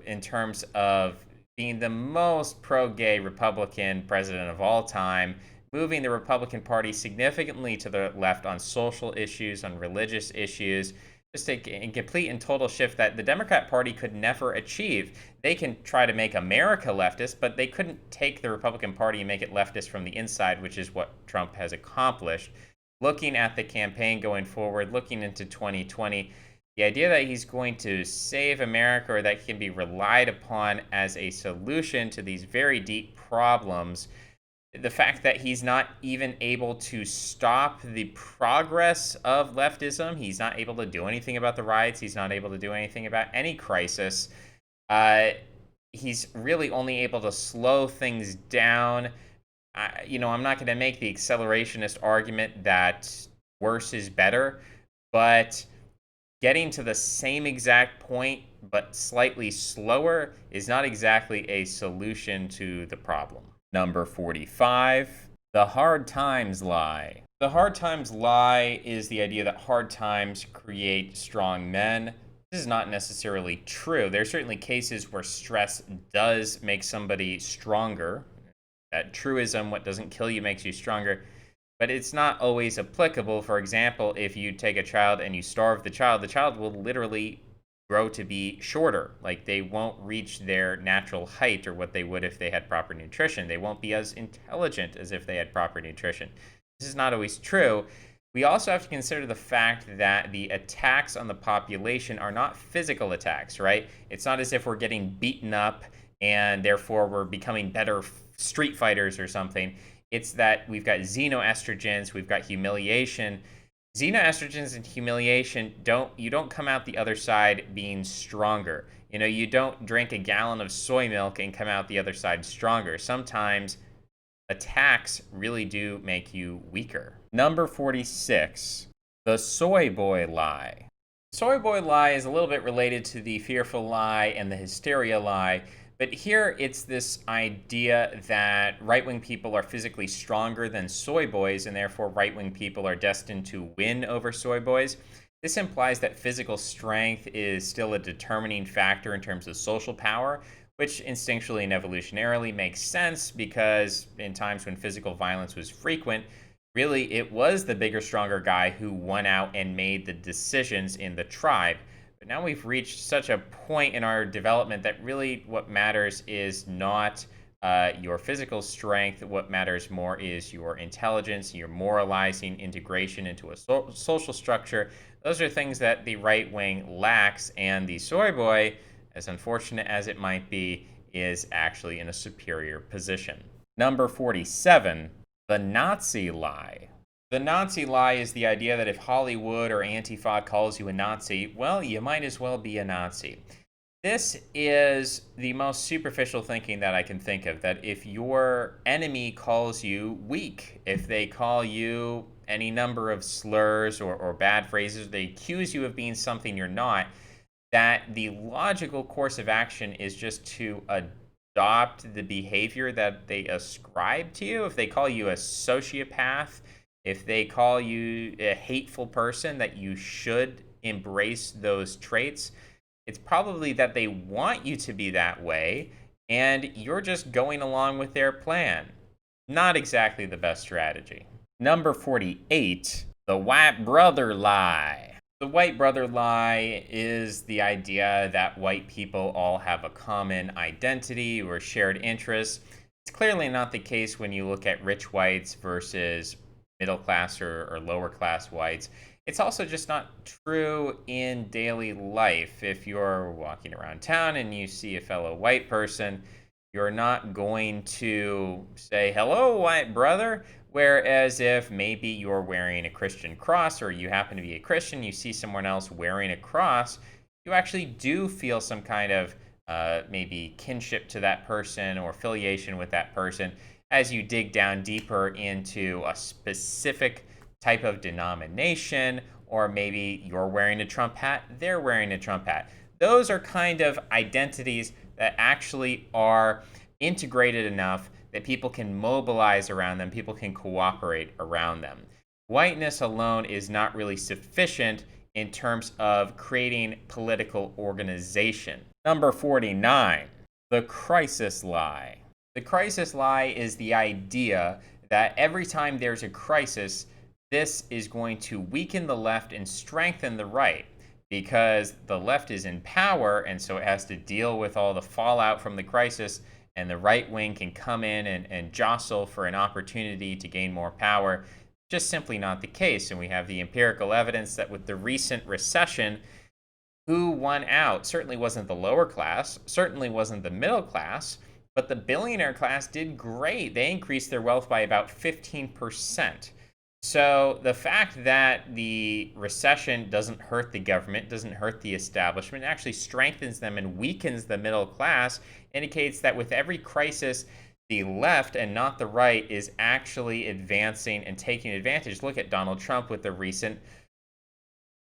in terms of being the most pro gay Republican president of all time, moving the Republican Party significantly to the left on social issues, on religious issues. Just a complete and total shift that the Democrat Party could never achieve. They can try to make America leftist, but they couldn't take the Republican Party and make it leftist from the inside, which is what Trump has accomplished. Looking at the campaign going forward, looking into 2020, the idea that he's going to save America or that he can be relied upon as a solution to these very deep problems, the fact that he's not even able to stop the progress of leftism, he's not able to do anything about the riots, he's not able to do anything about any crisis. Uh, he's really only able to slow things down. I'm not going to make the accelerationist argument that worse is better, but getting to the same exact point but slightly slower is not exactly a solution to the problem. Number 45, the hard times lie. The hard times lie is the idea that hard times create strong men. This is not necessarily true. There are certainly cases where stress does make somebody stronger. That truism, what doesn't kill you makes you stronger. But it's not always applicable. For example, if you take a child and you starve the child will literally grow to be shorter. Like they won't reach their natural height or what they would if they had proper nutrition. They won't be as intelligent as if they had proper nutrition. This is not always true. We also have to consider the fact that the attacks on the population are not physical attacks, right? It's not as if we're getting beaten up and therefore we're becoming better street fighters or something. It's that we've got xenoestrogens, we've got humiliation. Xenoestrogens and humiliation you don't come out the other side being stronger. You don't drink a gallon of soy milk and come out the other side stronger. Sometimes attacks really do make you weaker. Number 46, the soy boy lie. Soy boy lie is a little bit related to the fearful lie and the hysteria lie, but here it's this idea that right-wing people are physically stronger than soy boys, and therefore right-wing people are destined to win over soy boys. This implies that physical strength is still a determining factor in terms of social power, which instinctually and evolutionarily makes sense because in times when physical violence was frequent, really it was the bigger, stronger guy who won out and made the decisions in the tribe. But now we've reached such a point in our development that really what matters is not your physical strength. What matters more is your intelligence, your moralizing integration into a social structure. Those are things that the right wing lacks, and the soy boy, as unfortunate as it might be, is actually in a superior position. Number 47, the Nazi lie. The Nazi lie is the idea that if Hollywood or Antifa calls you a Nazi, well, you might as well be a Nazi. This is the most superficial thinking that I can think of, that if your enemy calls you weak, if they call you any number of slurs or bad phrases, they accuse you of being something you're not, that the logical course of action is just to adopt the behavior that they ascribe to you. If they call you a sociopath, if they call you a hateful person, that you should embrace those traits. It's probably that they want you to be that way, and you're just going along with their plan. Not exactly the best strategy. Number 48, the white brother lie. The white brother lie is the idea that white people all have a common identity or shared interests. It's clearly not the case when you look at rich whites versus middle class or lower class whites. It's also just not true in daily life. If you're walking around town and you see a fellow white person, you're not going to say, "Hello, white brother." Whereas if maybe you're wearing a Christian cross or you happen to be a Christian, you see someone else wearing a cross, you actually do feel some kind of maybe kinship to that person or affiliation with that person as you dig down deeper into a specific type of denomination, or maybe you're wearing a Trump hat, they're wearing a Trump hat. Those are kind of identities that actually are integrated enough that people can mobilize around them, people can cooperate around them. Whiteness alone is not really sufficient in terms of creating political organization. Number 49, the crisis lie. The crisis lie is the idea that every time there's a crisis, this is going to weaken the left and strengthen the right because the left is in power and so it has to deal with all the fallout from the crisis, and the right wing can come in and jostle for an opportunity to gain more power. Just simply not the case. And we have the empirical evidence that with the recent recession, who won out certainly wasn't the lower class, certainly wasn't the middle class, but the billionaire class did great. They increased their wealth by about 15%. So the fact that the recession doesn't hurt the government, doesn't hurt the establishment, actually strengthens them and weakens the middle class, indicates that with every crisis, the left and not the right is actually advancing and taking advantage. Look at Donald Trump with the recent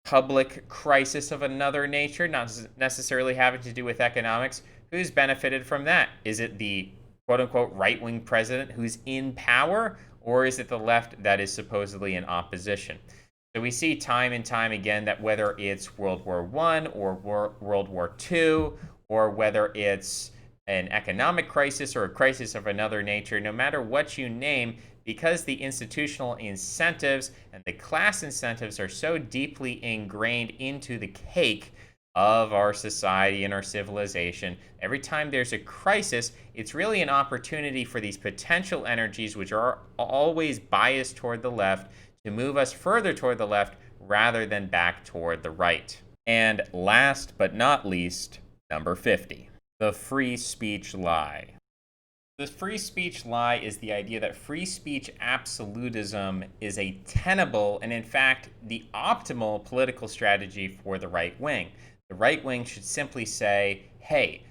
public crisis of another nature, not necessarily having to do with economics. Who's benefited from that? Is it the quote unquote right wing president who's in power, or is it the left that is supposedly in opposition? So we see time and time again that whether it's World War I or World War II, or whether it's an economic crisis or a crisis of another nature, no matter what you name, because the institutional incentives and the class incentives are so deeply ingrained into the cake of our society and our civilization, every time there's a crisis, it's really an opportunity for these potential energies, which are always biased toward the left, to move us further toward the left rather than back toward the right. And last but not least, number 50, the free speech lie. The free speech lie is the idea that free speech absolutism is a tenable and, in fact, the optimal political strategy for the right wing. The right wing should simply say, hey,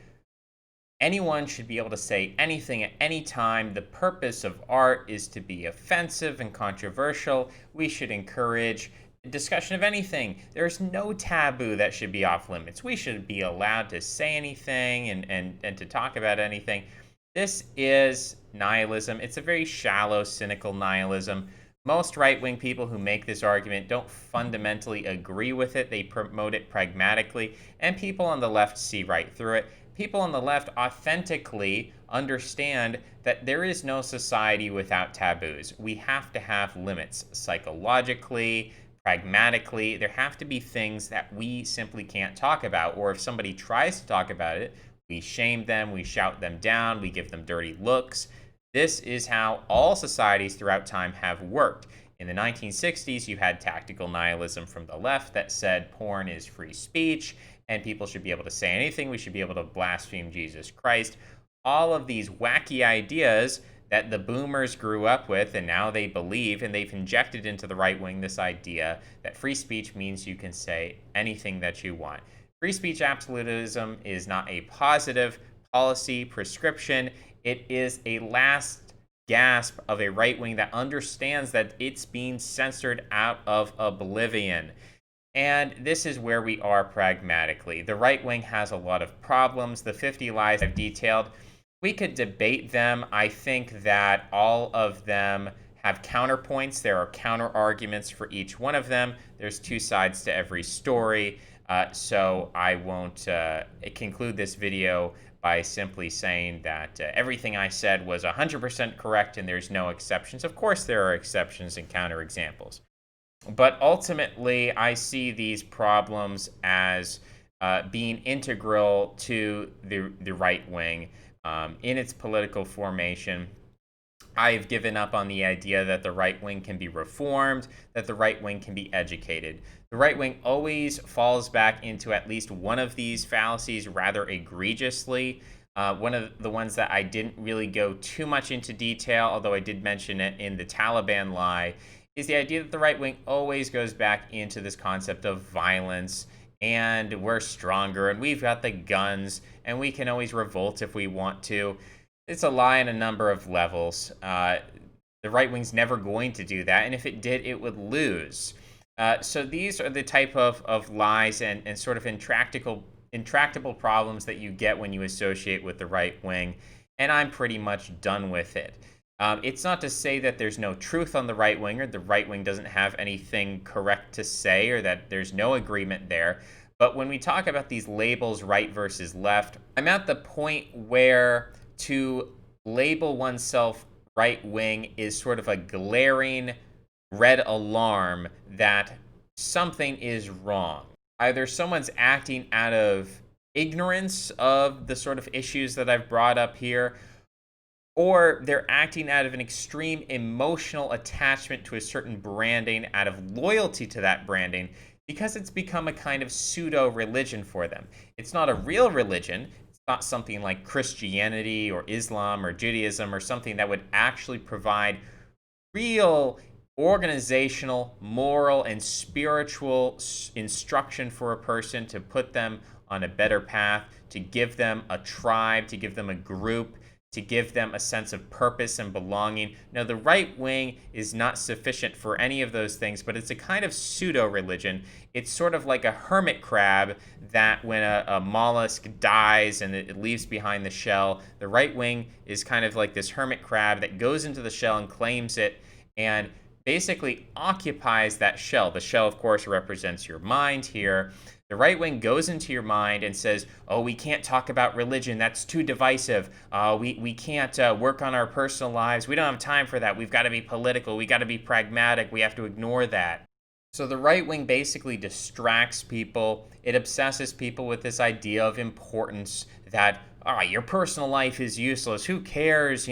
anyone should be able to say anything at any time. The purpose of art is to be offensive and controversial. We should encourage discussion of anything. There's no taboo that should be off limits. We should be allowed to say anything and to talk about anything. This is nihilism. It's a very shallow, cynical nihilism. Most right-wing people who make this argument don't fundamentally agree with it. They promote it pragmatically, and people on the left see right through it. People on the left authentically understand that there is no society without taboos. We have to have limits psychologically, pragmatically. There have to be things that we simply can't talk about, or if somebody tries to talk about it, we shame them, we shout them down, we give them dirty looks. This is how all societies throughout time have worked. In the 1960s, you had tactical nihilism from the left that said porn is free speech and people should be able to say anything. We should be able to blaspheme Jesus Christ. All of these wacky ideas that the boomers grew up with and now they believe, and they've injected into the right wing this idea that free speech means you can say anything that you want. Free speech absolutism is not a positive policy prescription. It is a last gasp of a right wing that understands that it's being censored out of oblivion. And this is where we are pragmatically. The right wing has a lot of problems. The 50 lies I've detailed, we could debate them. I think that all of them have counterpoints. There are counter arguments for each one of them. There's two sides to every story. So I won't conclude this video by simply saying that everything I said was 100% correct and there's no exceptions. Of course, there are exceptions and counterexamples. But ultimately, I see these problems as being integral to the right wing in its political formation. I've given up on the idea that the right wing can be reformed, that the right wing can be educated. The right wing always falls back into at least one of these fallacies rather egregiously. One of the ones that I didn't really go too much into detail, although I did mention it in the Taliban lie, is the idea that the right wing always goes back into this concept of violence and we're stronger and we've got the guns and we can always revolt if we want to. It's a lie on a number of levels. The right wing's never going to do that, and if it did, it would lose. So these are the type of lies and sort of intractable problems that you get when you associate with the right wing, and I'm pretty much done with it. It's not to say that there's no truth on the right wing or the right wing doesn't have anything correct to say or that there's no agreement there. But when we talk about these labels, right versus left, I'm at the point where to label oneself right wing is sort of a glaring red alarm that something is wrong. Either someone's acting out of ignorance of the sort of issues that I've brought up here, or they're acting out of an extreme emotional attachment to a certain branding, out of loyalty to that branding, because it's become a kind of pseudo religion for them. It's not a real religion. It's not something like Christianity or Islam or Judaism or something that would actually provide real organizational, moral, and spiritual instruction for a person to put them on a better path, to give them a tribe, to give them a group, to give them a sense of purpose and belonging. Now, the right wing is not sufficient for any of those things, but it's a kind of pseudo religion. It's sort of like a hermit crab that when a mollusk dies and it leaves behind the shell, the right wing is kind of like this hermit crab that goes into the shell and claims it and basically occupies that shell. The shell, of course, represents your mind here. The right wing goes into your mind and says, oh, we can't talk about religion. That's too divisive. We can't work on our personal lives. We don't have time for that. We've got to be political. We got to be pragmatic. We have to ignore that. So the right wing basically distracts people. It obsesses people with this idea of importance that, your personal life is useless. Who cares,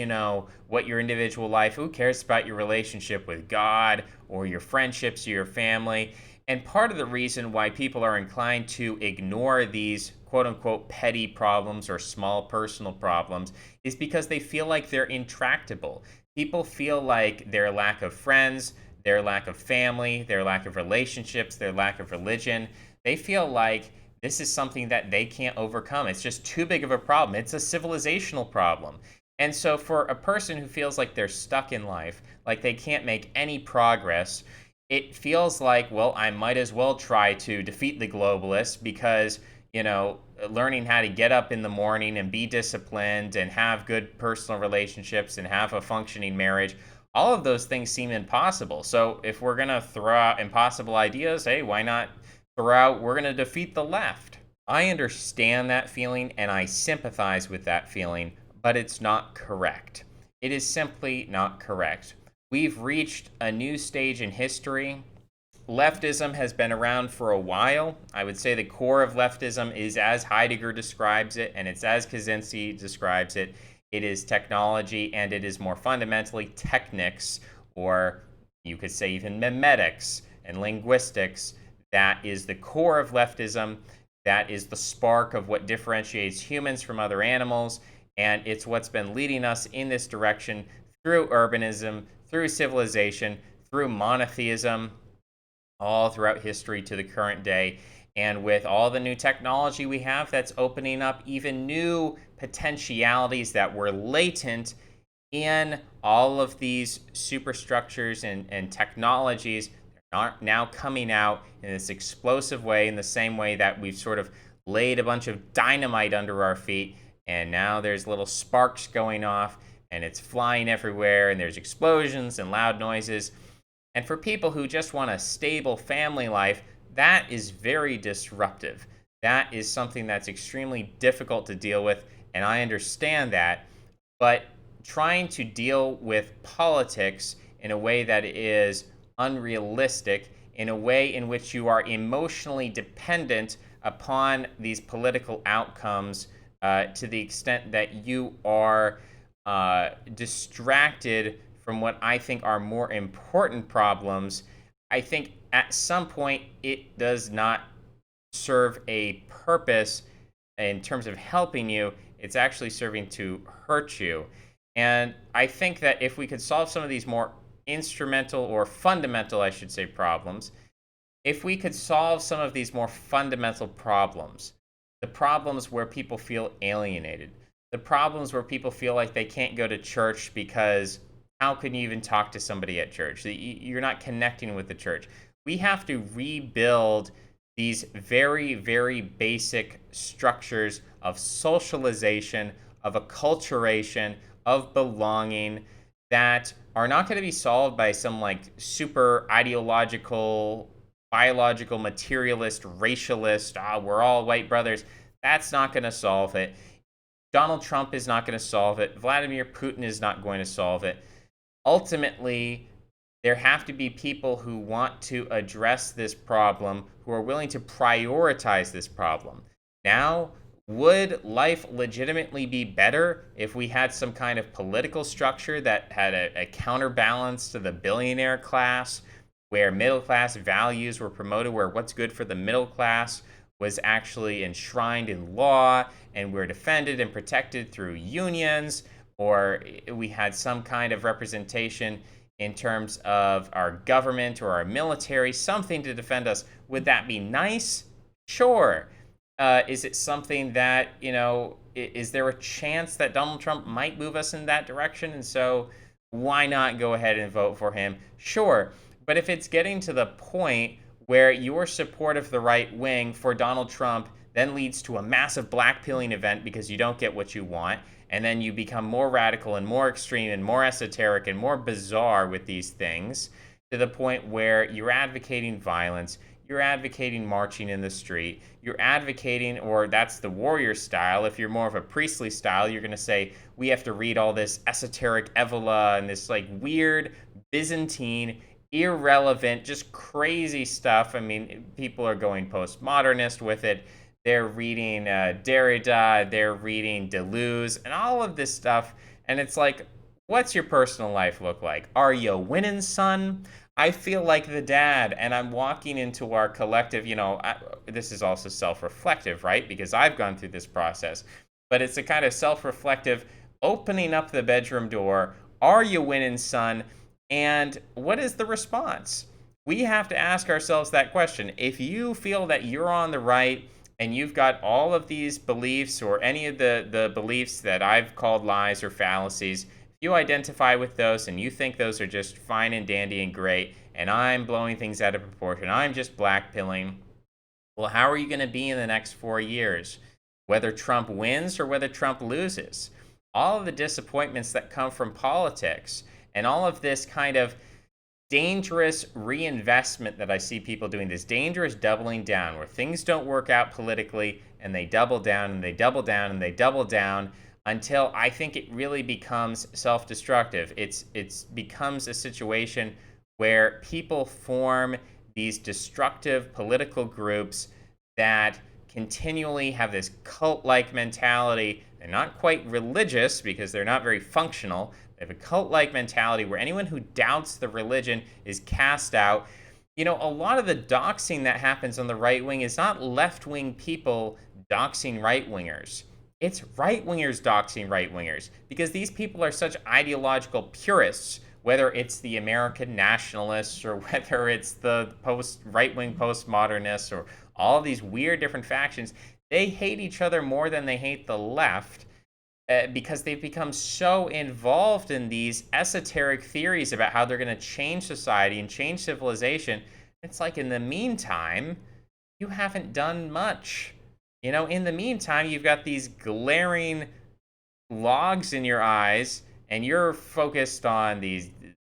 what your individual life, who cares about your relationship with God or your friendships or your family? And part of the reason why people are inclined to ignore these quote unquote petty problems or small personal problems is because they feel like they're intractable. People feel like their lack of friends, their lack of family, their lack of relationships, their lack of religion, they feel like this is something that they can't overcome. It's just too big of a problem. It's a civilizational problem. And so, for a person who feels like they're stuck in life, like they can't make any progress, it feels like, well, I might as well try to defeat the globalists because, learning how to get up in the morning and be disciplined and have good personal relationships and have a functioning marriage, all of those things seem impossible. So if we're going to throw out impossible ideas, hey, why not throw out, we're going to defeat the left? I understand that feeling and I sympathize with that feeling, but it's not correct. It is simply not correct. We've reached a new stage in history. Leftism has been around for a while. I would say the core of leftism is as Heidegger describes it, and it's as Kaczynski describes it. It is technology, and it is more fundamentally technics, or you could say even memetics and linguistics. That is the core of leftism. That is the spark of what differentiates humans from other animals, and it's what's been leading us in this direction through urbanism, through civilization, through monotheism, all throughout history to the current day. And with all the new technology we have, that's opening up even new potentialities that were latent in all of these superstructures and technologies. They're now coming out in this explosive way, in the same way that we've sort of laid a bunch of dynamite under our feet, and now there's little sparks going off, and it's flying everywhere, and there's explosions and loud noises. And for people who just want a stable family life, that is very disruptive. That is something that's extremely difficult to deal with, and I understand that. But trying to deal with politics in a way that is unrealistic, in a way in which you are emotionally dependent upon these political outcomes to the extent that you are distracted from what I think are more important problems, I think at some point it does not serve a purpose in terms of helping you. It's actually serving to hurt you. And I think that if we could solve some of these more instrumental or fundamental, I should say, problems, if we could solve some of these more fundamental problems, the problems where people feel alienated, the problems where people feel like they can't go to church because how can you even talk to somebody at church? You're not connecting with the church. We have to rebuild these very, very basic structures of socialization, of acculturation, of belonging. that are not going to be solved by some like super ideological, biological, materialist, racialist, we're all white brothers. That's not going to solve it. Donald Trump is not going to solve it. Vladimir Putin is not going to solve it. Ultimately, there have to be people who want to address this problem, who are willing to prioritize this problem. Now, would life legitimately be better if we had some kind of political structure that had a counterbalance to the billionaire class, where middle class values were promoted, where what's good for the middle class was actually enshrined in law and we're defended and protected through unions, or we had some kind of representation in terms of our government or our military, something to defend us? Would that be nice? Sure. Is it something that, is there a chance that Donald Trump might move us in that direction? And so why not go ahead and vote for him? Sure. But if it's getting to the point where your support of the right wing for Donald Trump then leads to a massive blackpilling event because you don't get what you want, and then you become more radical and more extreme and more esoteric and more bizarre with these things, to the point where you're advocating violence, you're advocating marching in the street, you're advocating, or that's the warrior style. If you're more of a priestly style, you're going to say, we have to read all this esoteric Evola and this like weird Byzantine, irrelevant, just crazy stuff. I mean, people are going postmodernist with it. They're reading Derrida, they're reading Deleuze, and all of this stuff. And it's like, what's your personal life look like? Are you winning, son? I feel like the dad, and I'm walking into our collective, this is also self-reflective, right? Because I've gone through this process. But it's a kind of self-reflective opening up the bedroom door. Are you winning, son? And what is the response? We have to ask ourselves that question. If you feel that you're on the right, and you've got all of these beliefs or any of the beliefs that I've called lies or fallacies, if you identify with those and you think those are just fine and dandy and great, and I'm blowing things out of proportion, I'm just blackpilling, well, how are you going to be in the next 4 years? Whether Trump wins or whether Trump loses. All of the disappointments that come from politics and all of this kind of dangerous reinvestment that I see people doing, this dangerous doubling down where things don't work out politically and they double down and they double down and they double down until I think it really becomes self-destructive. It's becomes a situation where people form these destructive political groups that continually have this cult-like mentality. They're not quite religious because they're not very functional. They have a cult-like mentality where anyone who doubts the religion is cast out. A lot of the doxing that happens on the right wing is not left-wing people doxing right-wingers. It's right-wingers doxing right-wingers because these people are such ideological purists, whether it's the American nationalists or whether it's the right-wing postmodernists or all these weird different factions. They hate each other more than they hate the left. Because they've become so involved in these esoteric theories about how they're going to change society and change civilization. It's like, in the meantime, you haven't done much. In the meantime, you've got these glaring logs in your eyes, and you're focused on these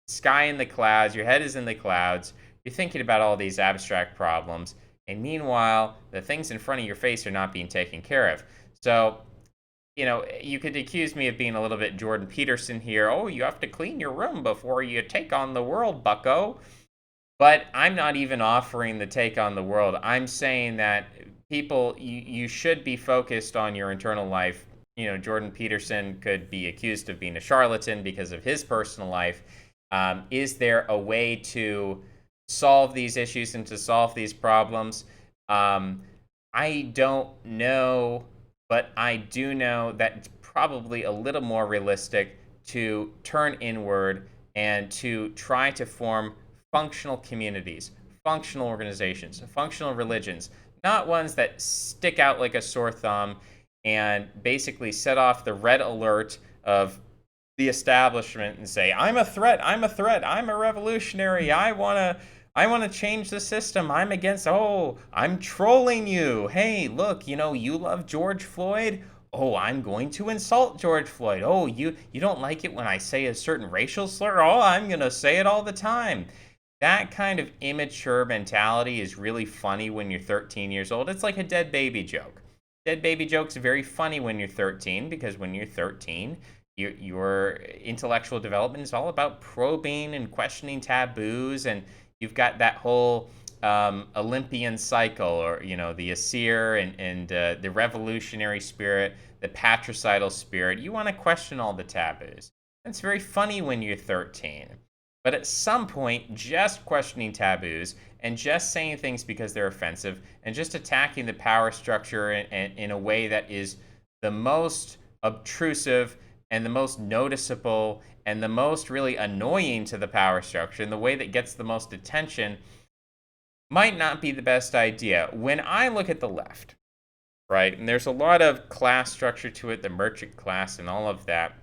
sky in the clouds. Your head is in the clouds. You're thinking about all these abstract problems. And meanwhile, the things in front of your face are not being taken care of. So, you could accuse me of being a little bit Jordan Peterson here. Oh, you have to clean your room before you take on the world, bucko. But I'm not even offering the take on the world. I'm saying that people, you should be focused on your internal life. Jordan Peterson could be accused of being a charlatan because of his personal life. Is there a way to solve these issues and to solve these problems? I don't know. But I do know that it's probably a little more realistic to turn inward and to try to form functional communities, functional organizations, functional religions, not ones that stick out like a sore thumb and basically set off the red alert of the establishment and say, I'm a threat, I'm a revolutionary, I want to change the system. I'm trolling you. Hey, look, you love George Floyd? Oh, I'm going to insult George Floyd. Oh, you don't like it when I say a certain racial slur? Oh, I'm going to say it all the time. That kind of immature mentality is really funny when you're 13 years old. It's like a dead baby joke. Dead baby joke's very funny when you're 13 because when you're 13, your intellectual development is all about probing and questioning taboos, and you've got that whole Olympian cycle, or the Asir and the revolutionary spirit, the patricidal spirit. You want to question all the taboos. It's very funny when you're 13. But at some point, just questioning taboos and just saying things because they're offensive and just attacking the power structure in a way that is the most obtrusive and the most noticeable and the most really annoying to the power structure and the way that gets the most attention might not be the best idea. When I look at the left, right, and there's a lot of class structure to it, the merchant class and all of that,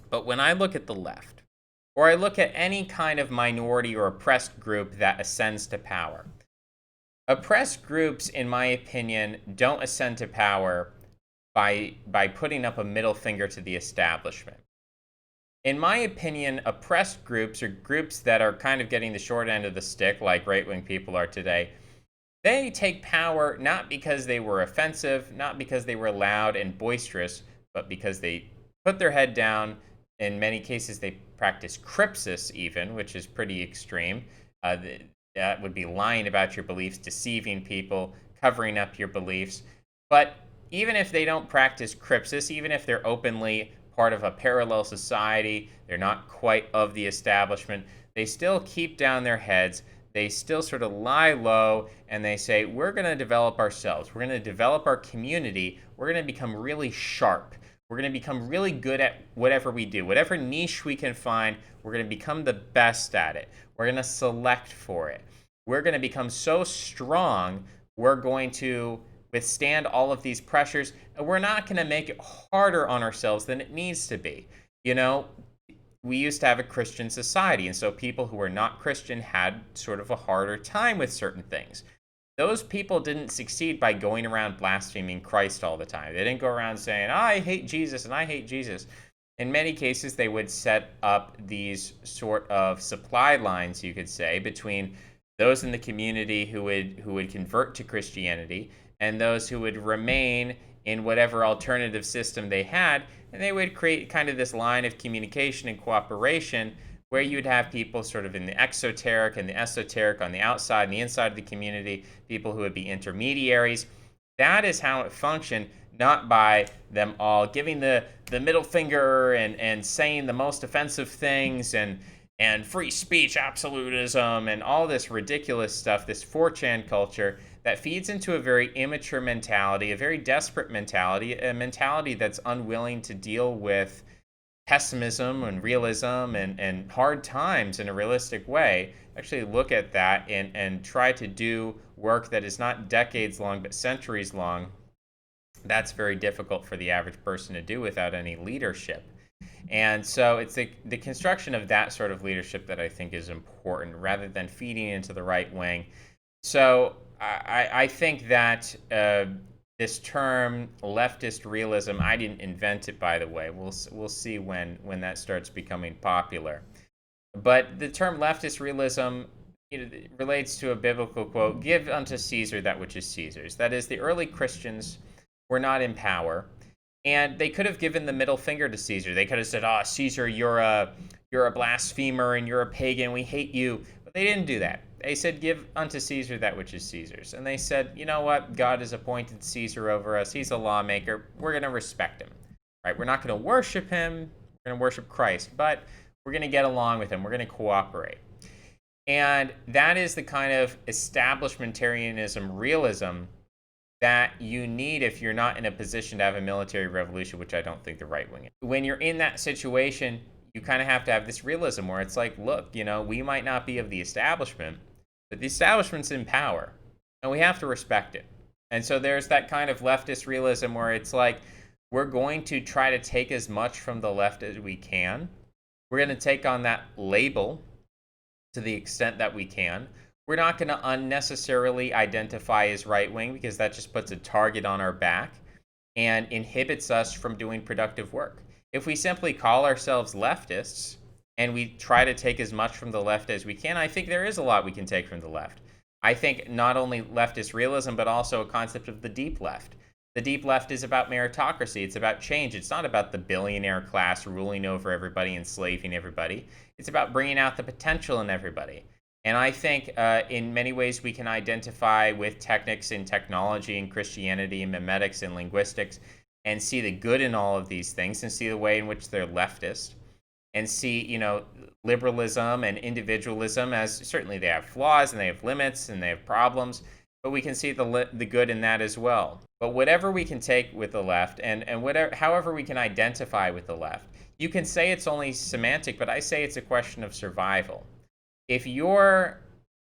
but when I look at the left, or I look at any kind of minority or oppressed group that ascends to power, oppressed groups, in my opinion, don't ascend to power by putting up a middle finger to the establishment. In my opinion, oppressed groups, or groups that are kind of getting the short end of the stick, like right-wing people are today, they take power not because they were offensive, not because they were loud and boisterous, but because they put their head down. In many cases, they practice crypsis, even, which is pretty extreme. That would be lying about your beliefs, deceiving people, covering up your beliefs. But even if they don't practice crypsis, even if they're openly part of a parallel society, they're not quite of the establishment, they still keep down their heads. They still sort of lie low, and they say, we're going to develop ourselves. We're going to develop our community. We're going to become really sharp. We're going to become really good at whatever we do. Whatever niche we can find, we're going to become the best at it. We're going to select for it. We're going to become so strong, we're going to withstand all of these pressures, and we're not going to make it harder on ourselves than it needs to be. We used to have a Christian society, and so people who were not Christian had sort of a harder time with certain things. Those people didn't succeed by going around blaspheming Christ all the time. They didn't go around saying, I hate Jesus and I hate Jesus. In many cases, they would set up these sort of supply lines, you could say, between those in the community who would convert to Christianity and those who would remain in whatever alternative system they had, and they would create kind of this line of communication and cooperation where you'd have people sort of in the exoteric and the esoteric on the outside and the inside of the community, people who would be intermediaries. That is how it functioned, not by them all giving the middle finger and saying the most offensive things and free speech absolutism and all this ridiculous stuff, this 4chan culture that feeds into a very immature mentality, a very desperate mentality, a mentality that's unwilling to deal with pessimism and realism and hard times in a realistic way. Actually look at that and try to do work that is not decades long but centuries long. That's very difficult for the average person to do without any leadership. And so it's the construction of that sort of leadership that I think is important rather than feeding into the right wing. So I think that this term leftist realism, I didn't invent it, by the way. We'll see when that starts becoming popular. But the term leftist realism relates to a biblical quote, give unto Caesar that which is Caesar's. That is, the early Christians were not in power, and they could have given the middle finger to Caesar. They could have said, oh, Caesar, you're a blasphemer and you're a pagan. We hate you. But they didn't do that. They said, give unto Caesar that which is Caesar's. And they said, you know what? God has appointed Caesar over us. He's a lawmaker. We're going to respect him. Right? We're not going to worship him. We're going to worship Christ. But we're going to get along with him. We're going to cooperate. And that is the kind of establishmentarianism, realism that you need if you're not in a position to have a military revolution, which I don't think the right wing is. When you're in that situation, you kind of have to have this realism where it's like, look, we might not be of the establishment, but the establishment's in power, and we have to respect it. And so there's that kind of leftist realism where it's like, we're going to try to take as much from the left as we can. We're going to take on that label to the extent that we can. We're not going to unnecessarily identify as right wing because that just puts a target on our back. and inhibits us from doing productive work. If we simply call ourselves leftists and we try to take as much from the left as we can, I think there is a lot we can take from the left. I think not only leftist realism, but also a concept of the deep left. The deep left is about meritocracy. It's about change. It's not about the billionaire class ruling over everybody, enslaving everybody. It's about bringing out the potential in everybody. And I think in many ways we can identify with technics in technology and Christianity and memetics and linguistics and see the good in all of these things and see the way in which they're leftist and see, liberalism and individualism as certainly they have flaws and they have limits and they have problems, but we can see the good in that as well. But whatever we can take with the left and whatever, however we can identify with the left, you can say it's only semantic, but I say it's a question of survival. If you're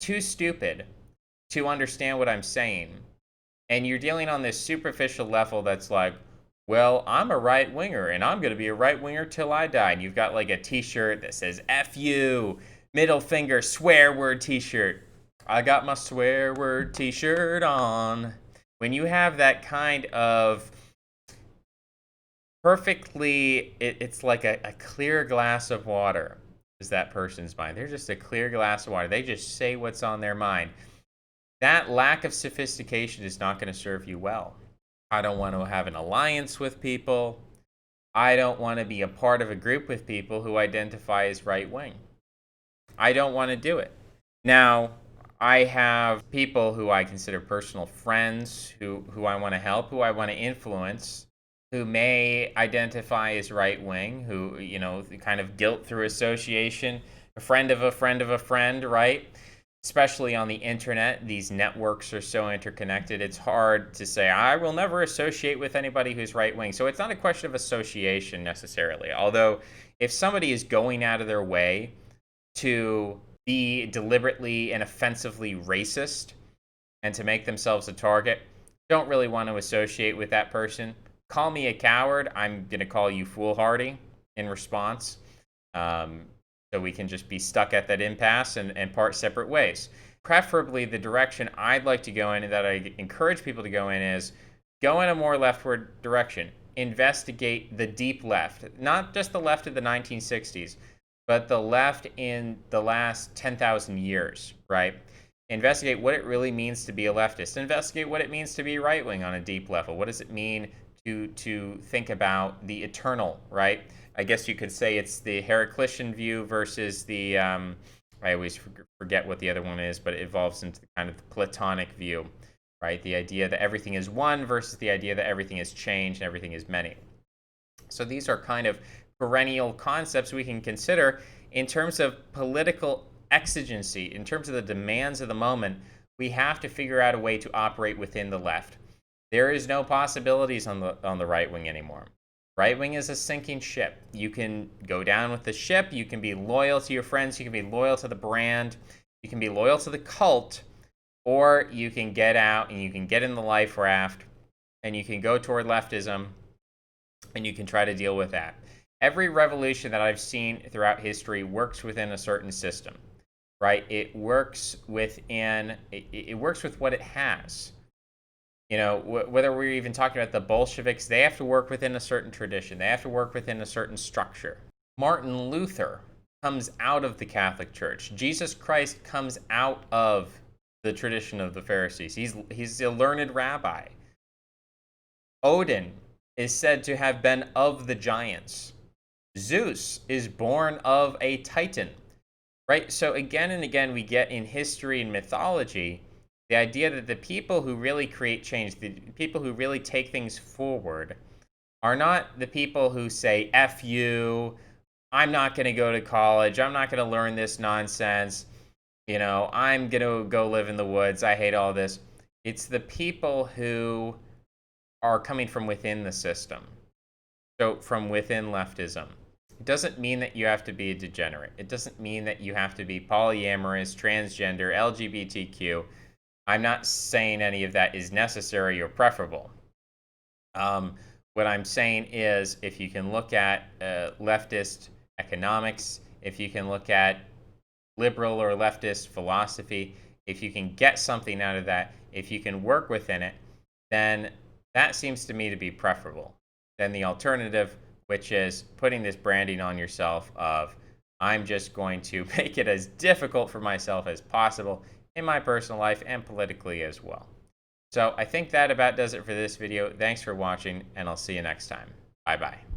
too stupid to understand what I'm saying, and you're dealing on this superficial level that's like, well, I'm a right winger and I'm going to be a right winger till I die. And you've got like a t shirt that says F you, middle finger, swear word t shirt. I got my swear word t shirt on. When you have that kind of it's like a clear glass of water is that person's mind. They're just a clear glass of water. They just say what's on their mind. That lack of sophistication is not going to serve you well. I don't want to have an alliance with people. I don't want to be a part of a group with people who identify as right wing. I don't want to do it. Now, I have people who I consider personal friends, who I want to help, who I want to influence, who may identify as right wing, who, kind of guilt through association, a friend of a friend of a friend, right? Especially on the internet, these networks are so interconnected. It's hard to say, I will never associate with anybody who's right wing. So it's not a question of association necessarily. Although, if somebody is going out of their way to be deliberately and offensively racist and to make themselves a target, don't really want to associate with that person. Call me a coward. I'm going to call you foolhardy in response. So we can just be stuck at that impasse and part separate ways. Preferably, the direction I'd like to go in and that I encourage people to go in is go in a more leftward direction. Investigate the deep left, not just the left of the 1960s, but the left in the last 10,000 years, right? Investigate what it really means to be a leftist. Investigate what it means to be right wing on a deep level. What does it mean to think about the eternal, right? I guess you could say it's the Heraclitean view versus the, I always forget what the other one is, but it evolves into kind of the Platonic view, right? The idea that everything is one versus the idea that everything is changed and everything is many. So these are kind of perennial concepts we can consider in terms of political exigency, in terms of the demands of the moment. We have to figure out a way to operate within the left. There is no possibilities on the right wing anymore. Right wing is a sinking ship. You can go down with the ship. You can be loyal to your friends. You can be loyal to the brand. You can be loyal to the cult. Or you can get out and you can get in the life raft and you can go toward leftism and you can try to deal with that. Every revolution that I've seen throughout history works within a certain system, right? It works with what it has. Whether we're even talking about the Bolsheviks, they have to work within a certain tradition. They have to work within a certain structure. Martin Luther comes out of the Catholic Church. Jesus Christ comes out of the tradition of the Pharisees. He's a learned rabbi. Odin is said to have been of the giants. Zeus is born of a Titan, right? So again and again, we get in history and mythology the idea that the people who really create change, the people who really take things forward, are not the people who say, F you, I'm not going to go to college, I'm not going to learn this nonsense, I'm going to go live in the woods, I hate all this. It's the people who are coming from within the system. So from within leftism. It doesn't mean that you have to be a degenerate. It doesn't mean that you have to be polyamorous, transgender, LGBTQ. I'm not saying any of that is necessary or preferable. What I'm saying is if you can look at leftist economics, if you can look at liberal or leftist philosophy, if you can get something out of that, if you can work within it, then That seems to me to be preferable than the alternative, which is putting this branding on yourself of, I'm just going to make it as difficult for myself as possible in my personal life and politically as well. So I think that about does it for this video. Thanks for watching, and I'll see you next time. Bye-bye.